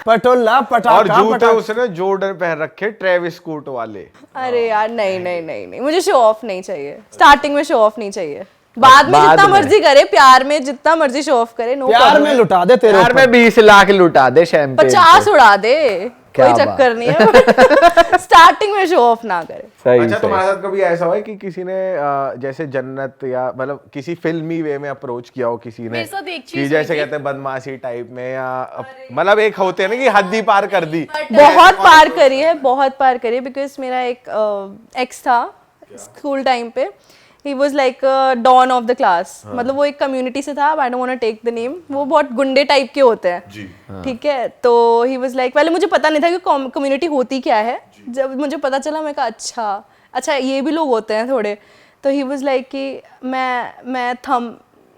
पटोला पटाखा
और जूते उसने जॉर्डन पहन रखे, ट्रेविस स्कूट वाले।
अरे यार नहीं, मुझे शो ऑफ नहीं चाहिए। स्टार्टिंग में शो ऑफ नहीं चाहिए, बाद में जितना मर्जी करे, प्यार में जितना मर्जी शो ऑफ करे, नो
प्यार में लुटा दे तेरे
यार में 20 लाख लुटा दे, शैंपेन
50 उड़ा दे, कोई
बात।
चक्कर नहीं है। स्टार्टिंग में शो ऑफ ना करे।
सही
अच्छा,
सही।
तुम्हारे साथ कभी ऐसा हुआ है कि किसी ने जैसे जन्नत या मतलब किसी फिल्मी वे में अप्रोच किया हो किसी ने,
मेरे साथ एक चीज
कि जैसे कहते हैं बदमाशी टाइप में, या मतलब एक होते हैं ना कि हद ही पार कर दी?
बहुत पार करी है, बहुत पार करी है। बिकॉज मेरा एक एक्स था स्कूल टाइम पे, he was like don of the class. मतलब वो एक कम्युनिटी से था, I don't want to take the name, वो बहुत गुंडे टाइप के होते हैं, ठीक है। तो ही वॉज लाइक, पहले मुझे पता नहीं था कि कम्युनिटी होती क्या है। जब मुझे पता चला मैं कहा अच्छा ये भी लोग होते हैं थोड़े। तो ही वॉज लाइक कि मैं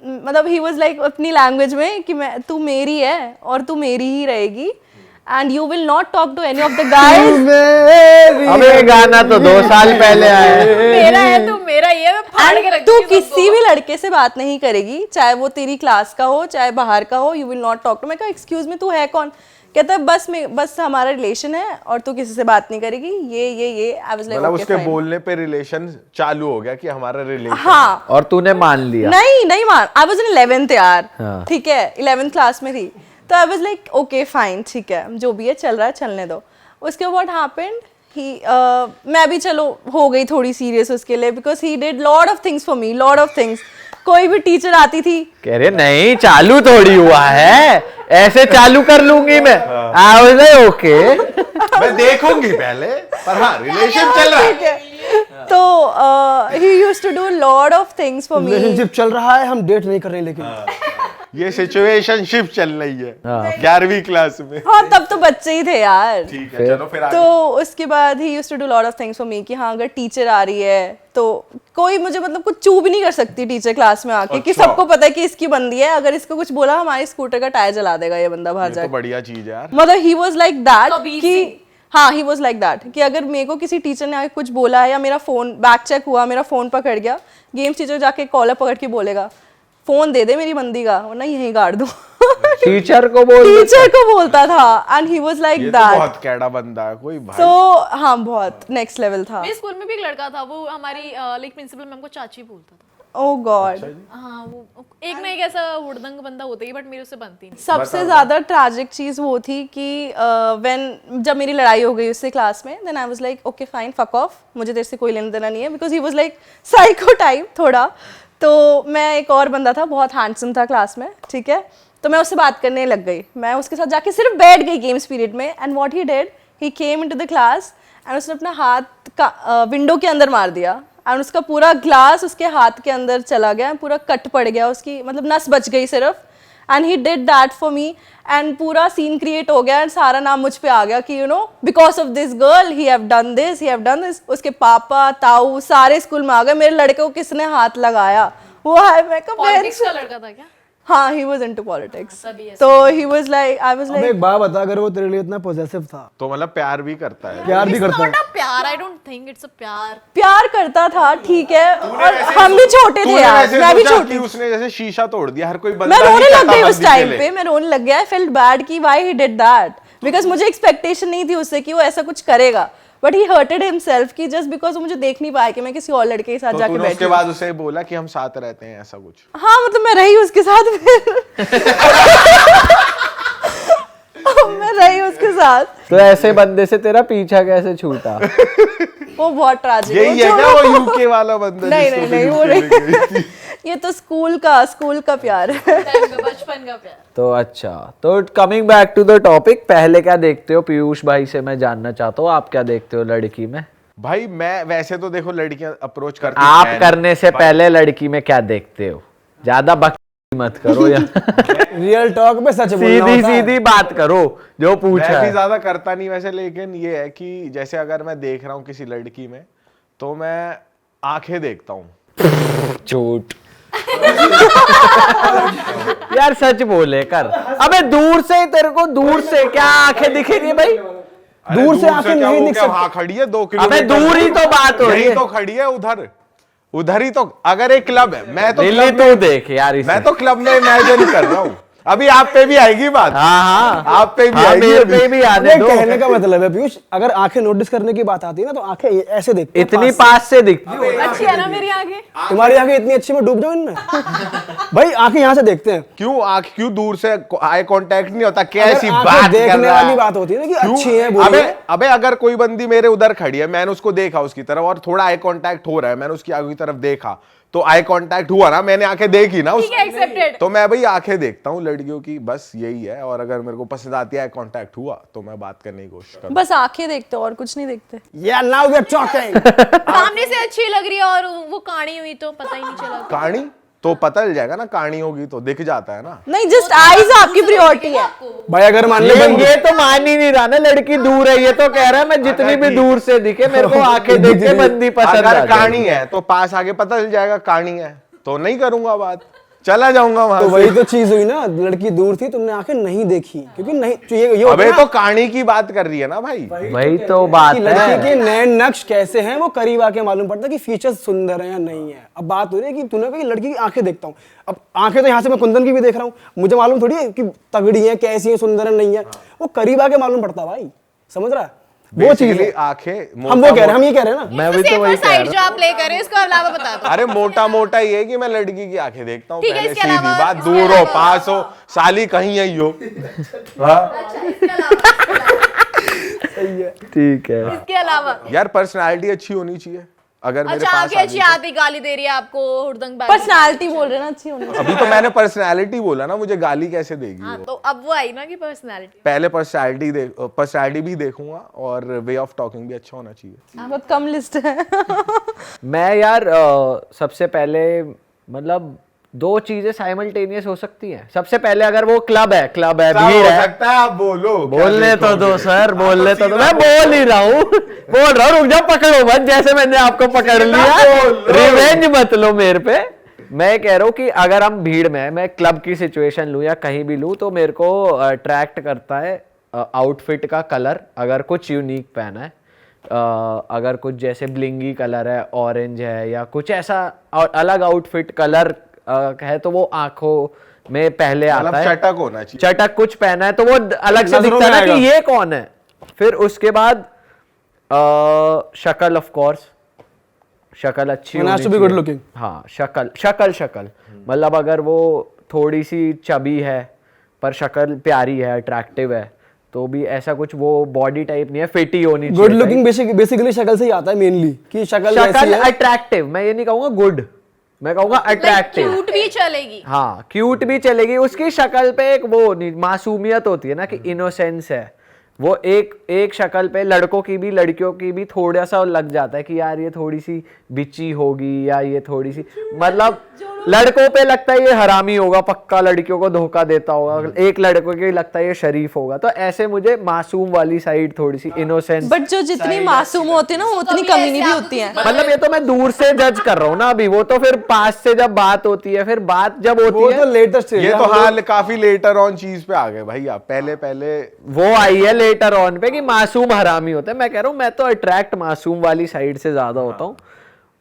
मतलब ही वॉज लाइक अपनी लैंग्वेज में कि तू मेरी है और तू मेरी ही रहेगी, and you will not talk to any of the guys।
अब ये गाना तो 2 साल पहले आया है।
मेरा है तो मेरा ये, मैं फाड़ के रख
तू
दूंगी सबको।
किसी भी लड़के से बात नहीं करेगी, चाहे वो तेरी क्लास का हो चाहे बाहर का हो, you will not talk to. मैं कहा एक्सक्यूज मी, तू है कौन? कहता है बस हमारा रिलेशन है और तू किसी से बात नहीं करेगी, ये। आई वाज लाइक
मतलब उसके बोलने पे रिलेशन चालू हो गया कि हमारा रिलेशन।
हाँ,
और तूने मान लिया?
नहीं मान। आई वाज इन 11th यार,
हाँ।
ठीक है, 11th क्लास में थी। तो आई वाज लाइक ओके फाइन, ठीक है, जो भी है चल रहा है चलने दो। उसके व्हाट हैपेंड ही मैं भी चलो हो गई थोड़ी सीरियस उसके लिए, because he did lot of things for me, lot of things. कोई भी टीचर आती थी,
कह रहे नहीं चालू थोड़ी हुआ है, ऐसे चालू कर लूंगी मैं। आई वाज लाइक ओके,
मैं देखूंगी पहले, पर हाँ रिलेशन चल रहा
ठीक
है।
है। तो he used to do lot of things for me.
Relationship चल रहा है, हम डेट नहीं कर रहे हैं, लेकिन
ये सिचुएशनशिप चल रही है 11वीं क्लास में।
हाँ तब तो बच्चे ही थे यार।
ठीक है, चलो फिर आगे।
तो उसके बाद he used to do lot of things for me कि हाँ अगर टीचर आ रही है तो कोई मुझे मतलब कुछ चू भी नहीं कर सकती टीचर क्लास में आके, कि
अच्छा।
सबको पता है कि इसकी बंदी है, अगर इसको कुछ बोला हमारे स्कूटर का टायर जला देगा ये बंदा बाहर
ये तो
जाके।
बढ़िया चीज है यार।
मतलब ही वाज लाइक दैट
कबीर
कि
सिंह।
हाँ ही वाज लाइक दैट कि अगर मेरे को किसी टीचर ने आके कुछ बोला है या मेरा फोन बैक चेक हुआ, मेरा फोन पकड़ गया, गेम्स टीचर जाके कॉलर पकड़ के बोलेगा फोन दे दे मेरी बंदी का वरना यहीं गाड़ दूं।
टीचर को बोल
टीचर को बोलता था एंड ही वाज लाइक
ये तो
दैट।
बहुत कैडा बंदा है कोई भाई।
तो हाँ बहुत नेक्स्ट लेवल था।
मेरे स्कूल में भी एक लड़का था, वो हमारी लाइक प्रिंसिपल मैम को चाची बोलता था।
ओह गॉड।
हाँ वो एक ना एक ऐसा हुड़दंग बंदा होता ही, बट मेरे उससे बनती नहीं।
सबसे ज्यादा ट्रैजिक चीज वो थी कि जब मेरी लड़ाई हो गई उससे क्लास में, then I was like okay fine fuck off, मुझे तेरे से कोई लेना देना नहीं है, because he was like psycho type थोड़ा। तो मैं एक और बंदा था बहुत हैंडसम था क्लास में, ठीक है, तो मैं उससे बात करने लग गई। मैं उसके साथ जाके सिर्फ बैठ गई गेम्स पीरियड में, and what he did, he came into the class and उसने अपना हाथ का विंडो के अंदर मार दिया एंड उसका पूरा ग्लास उसके हाथ के अंदर चला गया, पूरा कट पड़ गया, उसकी मतलब नस बच गई सिर्फ। And he did that for me and पूरा सीन क्रिएट हो गया एंड सारा नाम मुझ पे आ गया कि you no because of this girl he have done this, he have done this. उसके पापा ताऊ सारे स्कूल में आ गए, मेरे लड़के को किसने हाथ लगाया वो है। मैं
पॉलिटिक्स का लड़का था क्या?
हाँ ही वाज इनटू पॉलिटिक्स।
तभी ऐसा।
तो ही वाज लाइक आई वाज
अब
लाइक
एक बात बता, अगर वो तेरे लिए इतना पॉजेसिव था,
तो मतलब प्यार भी करता है।
प्यार भी करता है,
नॉट अ प्यार, I don't think it's a प्यार।
प्यार करता था ठीक है, और हम भी छोटे थे यार, मैं भी छोटी।
उसने जैसे शीशा तोड़ दिया, हर कोई बंदा
मैं रोने
नहीं
लग
करता
गई उस
बंदी के
टाइम
लिए।
पे, मैं रोने लग गया। आई फेल्ट बैड कि why he did that, because मुझे एक्सपेक्टेशन नहीं थी उससे कि वो ऐसा कुछ करेगा, बट ही हर्टेड हिमसेल्फ कि जस्ट बिकॉज वो मुझे देख नहीं पाया कि मैं किसी और लड़के के साथ
तो
जाके
तूने उसके
बैठी।
बाद उसे बोला कि हम साथ रहते हैं, ऐसा कुछ?
हाँ मतलब मैं रही उसके साथ फिर मैं रही उसके साथ।
तो ऐसे बंदे से तेरा पीछा कैसे छूटा?
वो बहुत ट्रैजिक
यही है क्या वो यूके वाला बंदा?
नहीं
जिसको
नहीं
भी
नहीं वो
UK में गई
नहीं
थी?
ये तो स्कूल का प्यार है।
बचपन का प्यार।
तो अच्छा, तो coming back to the topic, पहले क्या देखते हो? पीयूष भाई से मैं जानना चाहता हूँ, आप क्या देखते हो लड़की में?
भाई मैं वैसे तो देखो लड़कियां अप्रोच करती
आप
हैं।
करने से पहले लड़की में क्या देखते हो? ज्यादा बकवास मत करो या
रियल टॉक में सच बोलना
सीधी
होता है।
सीधी बात करो जो पूछा
मैं भी
है।
ज्यादा करता नहीं वैसे, लेकिन ये है कि जैसे अगर मैं देख रहा हूँ किसी लड़की में, तो मैं आंखें देखता हूँ।
झूठ यार सच बोले कर। अबे दूर से, तेरे को दूर से क्या आंखें दिखेगी भाई?
अरे
दूर से आंखें
क्या
नहीं
वो
दिख
क्या
सकती।
वहां खड़ी है 2
अबे
किलोमीटर
दूर ही तो बात हो रही
यही
है।
तो खड़ी है उधर, उधर ही तो। अगर एक क्लब है, मैं तो
दिल्ली
क्लब
तो देख यार इसे।
मैं तो क्लब में इमेजिन कर रहा हूँ। अभी आप पे भी आएगी बात।
हाँ हाँ
आप पे भी
हाँ,
आएगी
मेरे
अभी।
पे भी आने
अबे
दो।
कहने का मतलब है पीयूष, अगर आंखें नोटिस करने की बात आती है ना, तो आंखें ऐसे देखती हैं
इतनी
पास
पास से दिखती हो।
अच्छी है ना मेरी आगे?
से। तुम्हारी आंखें इतनी अच्छी, मैं डूब जाऊं इनमें। भाई आंखें यहाँ से देखते हैं।
क्यों आंख क्यों दूर से आई कांटेक्ट नहीं होता?
अगर
कैसी
आंखें
बात कर
देखने
रहा
वाली
है?
बात होती है ना कि
क्यों?
अच्छी है बुरी
अबे
है।
अबे अगर कोई बंदी मेरे उधर खड़ी है, मैंने उसको देखा उसकी तरफ और थोड़ा आई कांटेक्ट हो रहा है, मैंने उसकी आगे की तरफ देखा, तो आई कांटेक्ट हुआ ना, मैंने आंखें देखी ना
ठीक है, एक्सेप्टेड।
तो मैं भाई आंखें देखता हूँ लड़कियों की, बस यही है। और अगर मेरे को पसंद आती है, आई कांटेक्ट हुआ, तो मैं बात करने की कोशिश करूँ।
बस आंखें देखते हो और कुछ नहीं देखते।
Yeah, now we are talking.
सामने से अच्छी लग रही है और वो काणी हुई तो पता ही नहीं चला।
कहानी तो पता चल जाएगा ना, कहानी होगी तो दिख जाता है ना।
नहीं जस्ट आईज आपकी प्रायोरिटी है।
भाई अगर मान ले
ये तो मान ही नहीं रहा ना, लड़की दूर है, ये तो कह रहा है मैं जितनी भी दूर से दिखे मेरे को आंखें देख के बंदी पसंद आ
अगर
जाए।
कहानी है तो पास आगे पता चल जाएगा, कहानी है तो नहीं करूंगा बात, चला जाऊंगा वहां
तो
से।
वही तो चीज हुई ना, लड़की दूर थी, तुमने आंखें नहीं देखी, क्योंकि नहीं तो ये होता
अबे
है ना
तो कहानी की बात कर रही है ना भाई।
वही तो बात
कि लड़की
है।
के नैन नक्श कैसे हैं वो करीब आके मालूम पड़ता है कि फीचर्स सुंदर है या नहीं है। अब बात हो रही है कि तूने कहा कि लड़की की आंखें देखता हूँ, अब आंखें तो यहाँ से मैं कुंदन की भी देख रहा हूँ, मुझे मालूम थोड़ी है कि तगड़ी है, कैसी है, सुंदर है, नहीं है, वो करीब आके मालूम पड़ता है भाई, समझ रहा है? वो चीज
Basically
है।
आंखें
हम वो कह रहे हैं, हम ये कह रहे हैं ना।
मैं भी तो वही कह
साइड
रहा
जो आप प्ले कर रहे हैं इसको अलावा बता दो।
अरे मोटा मोटा ये है कि मैं लड़की की आंखें देखता हूँ
ठीक है,
पहले,
इसके
सीधी
अलावा-
बात,
इसके
दूर हो
अलावा-
पास हो साली कहीं यही हो। हाँ?
सही है।
ठीक है।
इसके अलावा
यार पर्सनालिटी अच्छी होनी चाहिए अगर मेरे
अच्छा
पास
आके अच्छी आती गाली दे रही है आपको हुड़दंग बाजी।
पर्सनालिटी बोल रहे ना अच्छी होनी चाहिए।
अभी तो मैंने पर्सनालिटी बोला ना, मुझे गाली कैसे देगी
हाँ
वो?
तो अब वो आई ना कि पर्सनालिटी।
पहले पर्सनालिटी भी देखूंगा और वे ऑफ टॉकिंग भी अच्छा होना चाहिए।
बहुत कम लिस्ट है।
मैं यार सबसे पहले मतलब 2 चीजें साइमल्टेनियस हो सकती हैं। सबसे पहले अगर वो क्लब है भीड़ है,
सकता है, आप बोलो।
बोलने तो दो सर, बोलने तो दो। मैं बोल ही रहा हूँ, रुक जाओ, पकड़ो मत जैसे मैंने आपको पकड़ लिया। रिवेंज मत लो मेरे पे। मैं कह रहा हूँ कि अगर हम भीड़ में है, मैं क्लब की सिचुएशन लूँ या कहीं भी लूँ, तो मेरे को अट्रैक्ट करता है आउटफिट का कलर। अगर कुछ यूनिक पहना है, अगर कुछ जैसे ब्लिंगी कलर है, ऑरेंज है, या कुछ ऐसा अलग आउटफिट कलर है, तो वो आंखों में पहले आता है।
चटक होना चाहिए।
चटक कुछ पहना है तो वो अलग से
नजरों
दिखता है
में
ना कि
आएगा।
ये कौन है। फिर उसके बाद शक्ल, ऑफ कोर्स शक्ल अच्छी
One has
होनी
to be
चाहिए।
good looking.
हाँ, शक्ल मतलब अगर वो थोड़ी सी चबी है पर शक्ल प्यारी है, अट्रैक्टिव है, तो भी ऐसा कुछ वो बॉडी टाइप नहीं है, फिट ही होनी चाहिए।
गुड लुकिंग बेसिकली शक्ल से ही आता है मेनली, कि शक्ल कैसी
शक्ल
है।
अट्रैक्टिव, मैं ये नहीं कहूंगा गुड, मैं कहूंगा अट्रैक्टिव।
क्यूट भी चलेगी।
हाँ, क्यूट भी चलेगी। उसकी शक्ल पे एक वो नहीं, मासूमियत होती है ना, कि इनोसेंस है। वो एक शक्ल पे लड़कों की भी लड़कियों की भी थोड़ा सा लग जाता है कि यार ये थोड़ी सी बिची होगी, या ये थोड़ी सी, मतलब लड़कों पे लगता है ये हरामी होगा पक्का, लड़कियों को धोखा देता होगा। एक लड़कों के लगता है ये शरीफ होगा। तो ऐसे मुझे मासूम वाली साइड, थोड़ी सी इनोसेंस।
बट जो जितनी मासूम होती है ना, वो उतनी कमीनी भी होती है।
मतलब ये तो मैं दूर से जज कर रहा हूँ ना अभी, वो तो फिर पास से जब बात होती है, फिर बात जब होती
वो
है,
तो लेटेस्ट
ये तो हाँ काफी लेटर ऑन चीज पे आ गए भाई आप। पहले
वो आई है लेटर ऑन पे कि मासूम हरामी होता है। मैं कह रहा हूँ मैं तो अट्रैक्ट मासूम वाली साइड से ज्यादा होता हूँ।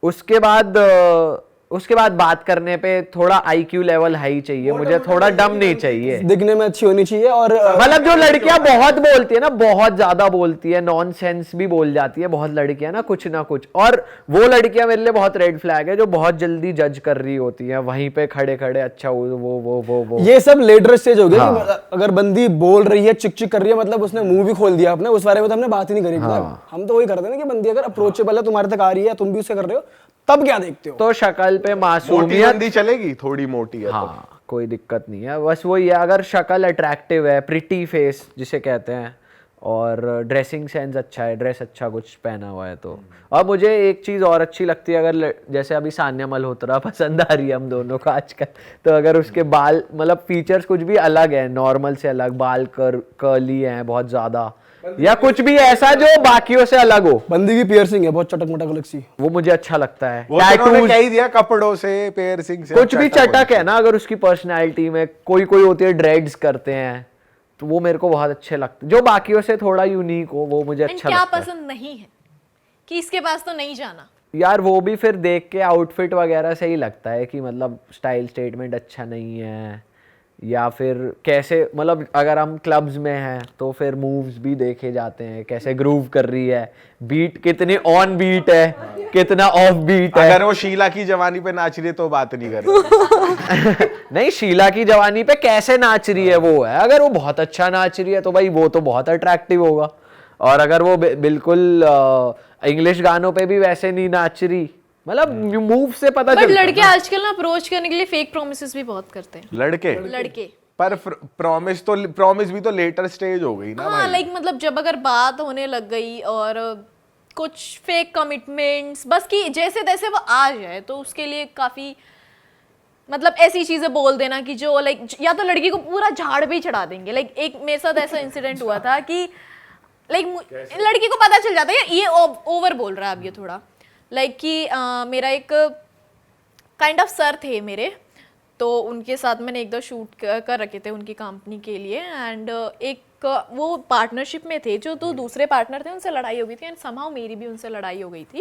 उसके बाद बात करने पे थोड़ा आईक्यू लेवल हाई चाहिए मुझे, थोड़ा डम नहीं चाहिए।
दिखने में अच्छी होनी चाहिए। और
मतलब जो लड़कियां बहुत बोलती है ना, बहुत ज्यादा बोलती है, नॉनसेंस भी बोल जाती है बहुत लड़कियां ना कुछ, और वो लड़कियां मेरे लिए बहुत रेड फ्लैग है, जो बहुत जल्दी जज कर रही होती है वहीं पे खड़े खड़े। अच्छा वो
ये सब लेटर स्टेज हो गया कि अगर बंदी बोल रही है, चिक चिक कर रही है, मतलब उसने मुंह भी खोल दिया अपने, उस बारे में तो हमने बात ही नहीं करी। हम तो वही करते हैं ना कि बंदी अगर अप्रोचेबल है, तुम्हारे तक आ रही है, तुम भी उससे कर रहे हो, तब क्या देखते हो?
तो शक्ल पे
मोटी
मासूमियत,
बंदी चलेगी, थोड़ी मोटी है तो।
हाँ कोई दिक्कत नहीं है। बस वही है, अगर शक्ल अट्रैक्टिव है, प्रिटी फेस जिसे कहते हैं, और ड्रेसिंग सेंस अच्छा है, ड्रेस अच्छा कुछ पहना हुआ है तो। और मुझे एक चीज़ और अच्छी लगती है, अगर जैसे अभी सान्या मल्होत्रा पसंद आ रही है हम दोनों को आजकल, तो अगर उसके बाल मतलब फीचर्स कुछ भी अलग है, नॉर्मल से अलग, बाल कर्ली हैं बहुत ज़्यादा, या कुछ भी ऐसा जो बाकियों से अलग हो,
बंदी की पियर्सिंग है बहुत चटक मटक अलग सी,
वो मुझे अच्छा लगता है।
वो तो उन्होंने
Tattoos,
क्या ही दिया, कपड़ों से, पियर्सिंग से,
कुछ भी चटक है ना, अगर उसकी पर्सनैलिटी में कोई होती है ड्रेड्स करते हैं, तो वो मेरे को बहुत अच्छे लगते हैं। जो बाकियों से थोड़ा यूनिक हो, वो मुझे अच्छा
क्या
लगता है।
पसंद नहीं है कि इसके पास तो नहीं जाना?
यार वो भी फिर देख के आउटफिट वगैरह से ही लगता है कि मतलब स्टाइल स्टेटमेंट अच्छा नहीं है, या फिर कैसे, मतलब अगर हम क्लब्स में हैं तो फिर मूव्स भी देखे जाते हैं, कैसे ग्रूव कर रही है, बीट कितनी ऑन बीट है, कितना ऑफ बीट है।
अगर वो शीला की जवानी पे नाच रही है तो बात नहीं कर रहे।
नहीं, शीला की जवानी पे कैसे नाच रही है वो है, अगर वो बहुत अच्छा नाच रही है तो भाई वो तो बहुत अट्रैक्टिव होगा। और अगर वो बिल्कुल इंग्लिश गानों पे भी वैसे नहीं नाच रही, मतलब मूव से पता
बट
चलता है
लड़के
ना।
आजकल ना अप्रोच करने के लिए फेक प्रोमिसेस भी बहुत करते हैं लड़के।
पर प्रॉमिस भी तो लेटर स्टेज हो गई ना
हाँ
भाई।
लाइक मतलब जब अगर बात होने लग गई और कुछ फेक कमिटमेंट्स, बस कि जैसे तैसे वो आ जाए, तो उसके लिए काफी मतलब ऐसी चीजें बोल देना कि जो लाइक या तो लड़की को पूरा झाड़ पे ही चढ़ा देंगे। लाइक एक मेरे साथ ऐसा इंसिडेंट हुआ था कि लाइक लड़की को पता चल जाता है ये ओवर बोल रहा है अब ये थोड़ा, लाइक कि मेरा एक काइंड ऑफ सर थे मेरे, तो उनके साथ मैंने एक दो शूट कर रखे थे उनकी कंपनी के लिए, एंड एक वो पार्टनरशिप में थे, जो 2 दूसरे पार्टनर थे उनसे लड़ाई हो गई थी, एंड समहाउ मेरी भी उनसे लड़ाई हो गई थी,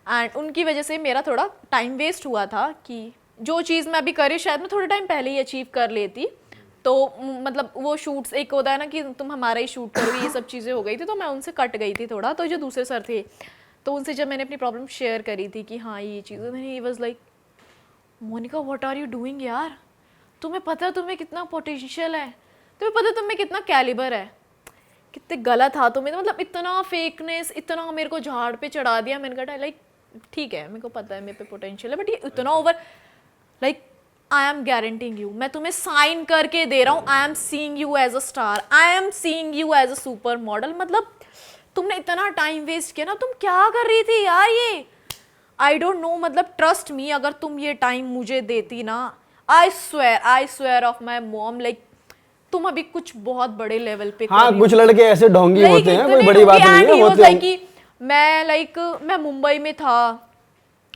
एंड उनकी वजह से मेरा थोड़ा टाइम वेस्ट हुआ था कि जो चीज़ मैं अभी करी शायद मैं थोड़े टाइम पहले ही अचीव कर लेती। तो मतलब वो शूट्स एक होता है ना कि तुम हमारा ही शूट करो, ये सब चीज़ें हो गई थी, तो मैं उनसे कट गई थी थोड़ा। तो जो दूसरे सर थे, तो उनसे जब मैंने अपनी प्रॉब्लम शेयर करी थी कि हाँ ये चीज़, he was like Monika what are you doing यार, तुम्हें पता है तुम्हें कितना पोटेंशियल है, तुम्हें पता है तुम्हें कितना कैलिबर है, कितने गलत हाथों में, मतलब इतना फेकनेस, इतना मेरे को झाड़ पे चढ़ा दिया। मैंने कहा लाइक ठीक है, मेरे को पता है मेरे पे पोटेंशियल है, बट ये इतना over, like I am guaranteeing you, मैं तुम्हें साइन करके दे रहा हूँ, I am seeing you as a star, I am seeing you as a supermodel. मतलब तुमने इतना टाइम वेस्ट किया ना, तुम क्या कर रही थी यार ये? आई डोंट नो, मतलब ट्रस्ट मी, अगर तुम ये टाइम मुझे देती ना, I swear of my mom, like तुम अभी कुछ बहुत बड़े लेवल पे
हाँ, कुछ लड़के ऐसे ढोंगी होते हैं, कोई बड़ी बात नहीं है, होते हैं।
मैं मुंबई में था,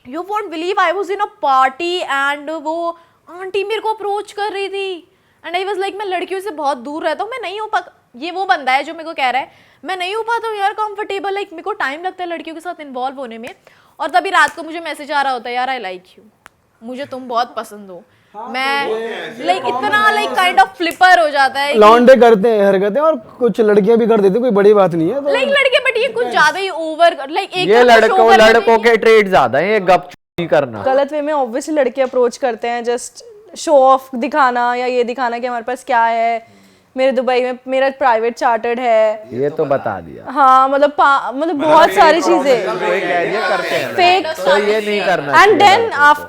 you won't believe, I was in a party and वो आंटी मेरे को अप्रोच कर रही थी एंड आई वाज लाइक, मैं लड़कियों से बहुत दूर रहता हूँ, मैं नहीं हो पा, ये वो बंदा है जो मेरे को कह रहा है मैं नहीं हो पाता हूँ यार कंफर्टेबल, लाइक मेरे को टाइम लगता है लड़कियों के साथ इन्वॉल्व होने में। और तभी रात को मुझे मैसेज आ रहा होता है, यार आई लाइक यू, मुझे तुम बहुत पसंद हो। मैं लाइक इतना लाइक काइंड ऑफ फ्लिपर हो जाता है,
लौंडे करते हैं हरकतें और कुछ लड़कियां भी कर देती हैं, कोई बड़ी बात नहीं है। तो
लाइक लड़के, बट ये कुछ ज्यादा ही ओवर, लाइक एक
ये
तरफ show करना
लड़कों के ट्रेड ज्यादा है, ये गपचूपी करना।
गलत वे में ऑब्वियसली लड़के अप्रोच करते हैं, जस्ट शो ऑफ दिखाना या ये दिखाना कि हमारे पास क्या है। मेरे दुबई में मेरा प्राइवेट चार्टर्ड है,
ये तो बता दिया।
हाँ मतलब बहुत सारी चीजें फेक,
तो ये नहीं करना।
And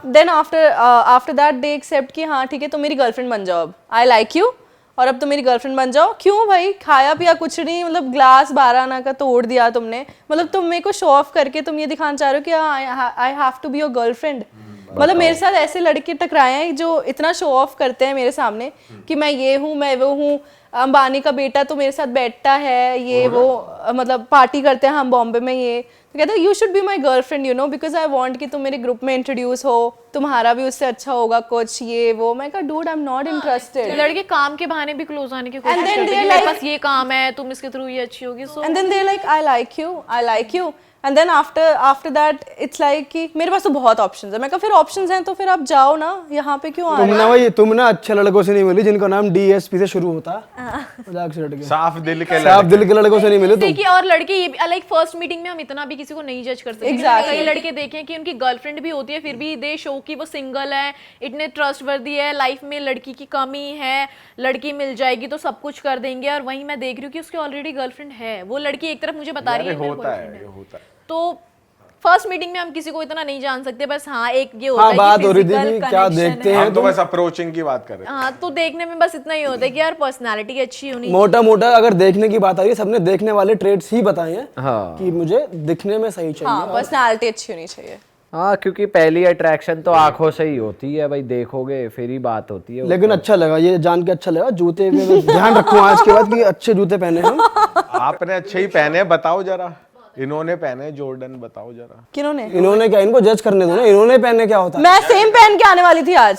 then after that they accept कि हाँ ठीक है तुम मेरी गर्लफ्रेंड बन जाओ, अब आई लाइक यू और अब तुम मेरी गर्लफ्रेंड बन जाओ। क्यों भाई, खाया पिया कुछ नहीं, मतलब ग्लास 12 आना का तोड़ दिया तुमने, मतलब तुम मेरे को शो ऑफ करके तुम ये दिखाना चाह रहे हो कि I have to be your girlfriend. मतलब मेरे साथ ऐसे लड़के टकराए हैं जो इतना शो ऑफ करते हैं मेरे सामने कि मैं ये हूँ, मैं वो हूँ, अंबानी का बेटा तो मेरे साथ बैठता है, ये वो मतलब पार्टी करते हैं हम बॉम्बे में। ये तो कहते हैं you should be my girlfriend you know, because I want कि तुम मेरे ग्रुप में इंट्रोड्यूस हो, तुम्हारा भी उससे अच्छा होगा कुछ, ये वो। मैं कहा dude I am not interested.
लड़के काम के बहाने भी क्लोज आने की कोशिश
then
करते
they
हैं,
are
मेरे
like-
पास ये काम है, तुम इसके थ्रू ये अच्छी होगी, so
and then they like I like you and then after that it's like कि मेरे पास तो बहुत ऑप्शंस है। मैं कहा फिर ऑप्शंस हैं तो फिर आप जाओ ना, यहाँ पे क्यों आ रहे हो?
तुम ना अच्छे लड़कों से नहीं मिली जिनका नाम DSP से शुरू होता है, मजाक से लड़के,
साफ दिल के
साफ दिल के लड़कों से नहीं मिले तुम।
देखिए, और लड़के ये लाइक फर्स्ट मीटिंग में हम इतना भी किसी को नहीं जज कर सकते।
Exactly.
कई लड़के देखें कि उनकी गर्लफ्रेंड भी होती है, फिर भी दे शो की वो सिंगल है, इतने ट्रस्टवर्दी है, लाइफ में लड़की की कमी है, लड़की मिल जाएगी तो सब कुछ कर देंगे। और वहीं मैं देख रही हूँ कि उसकी ऑलरेडी गर्लफ्रेंड है, वो लड़की एक तरफ मुझे बता रही है मेरा
होता
boyfriend
है, ये होता है।
तो फर्स्ट मीटिंग में हम किसी को इतना नहीं जान सकते, बस हाँ एक ये होता
हाँ,
है कि
बात हो रही थी
physical
कि क्या
connection
देखते
है।
हैं
हम तो बस अप्रोचिंग की बात कर रहे हैं।
हाँ, तो देखने में बस इतना ही होता है कि यार पर्सनालिटी अच्छी होनी
मोटा मोटा अगर देखने की बात आ रही है, सबने देखने वाले ट्रेड्स ही बताए हैं
हाँ।
कि मुझे दिखने में सही चाहिए।
हाँ पर्सनालिटी अच्छी होनी चाहिए।
हाँ, क्योंकि पहली अट्रैक्शन तो आंखों से ही होती है भाई, देखोगे फिर ही बात होती है।
लेकिन अच्छा लगा, ये जान के अच्छा लगा। जूते में मैं ध्यान रखूँ आज के बाद कि अच्छे जूते पहने हम।
आपने अच्छे ही पहने हैं, बताओ जरा। इन्होंने पहने जॉर्डन, बताओ जरा।
किन्होंने?
इन्होंने क्या, इनको जज करने दो ना, इन्होंने पहने क्या होता है।
मैं सेम पहन के आने वाली थी आज,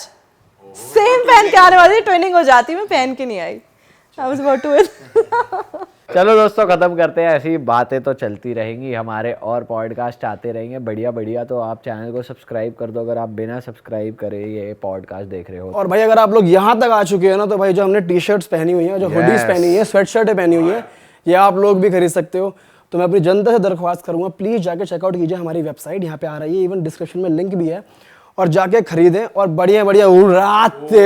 सेम पहन के आने वाली थी, ट्विनिंग हो जाती, मैं पहन के नहीं आई। I was about to win.
चलो दोस्तों, खत्म करते हैं। ऐसी बातें तो चलती रहेंगी, हमारे और पॉडकास्ट आते रहेंगे बढ़िया बढ़िया। तो आप चैनल को सब्सक्राइब कर दो अगर आप बिना सब्सक्राइब करे ये पॉडकास्ट देख रहे हो।
और भाई अगर आप लोग यहाँ तक आ चुके हैं ना, तो भाई जो हमने टी-शर्ट्स पहनी हुई हैं, जो हुडीज पहनी है, स्वेट शर्टें पहनी हुई हैं, ये आप लोग भी खरीद सकते हो। तो मैं अपनी जनता से दरख्वास्त करूंगा, प्लीज़ जाके चेकआउट कीजिए हमारी वेबसाइट, यहाँ पे आ रही है, इवन डिस्क्रिप्शन में लिंक भी है, और जाके खरीदें और बढ़िया बढ़िया उड़ाते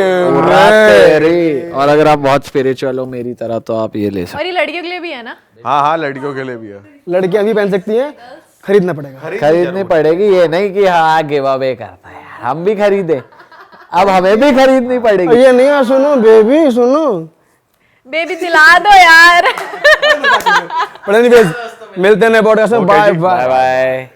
रे। और अगर आप बहुत स्पिरिचुअल हो मेरी तरह तो आप ये ले सकते
और ये लड़कियों के लिए भी है ना?
हाँ हाँ, लड़कियों के लिए भी है।
लड़कियां भी पहन सकती हैं, खरीदना पड़ेगा।
हो। खरीदनी पड़ेगी, ये नहीं कि हाँ गिव अवे करता है यार, हम भी खरीदे, अब हमें भी खरीदनी पड़ेगी।
ये नहीं है, सुनो बेबी, सुनो
बेबी दिला दो यार।
मिलते हैं नए पॉडकास्ट में। Bye bye.
Bye bye.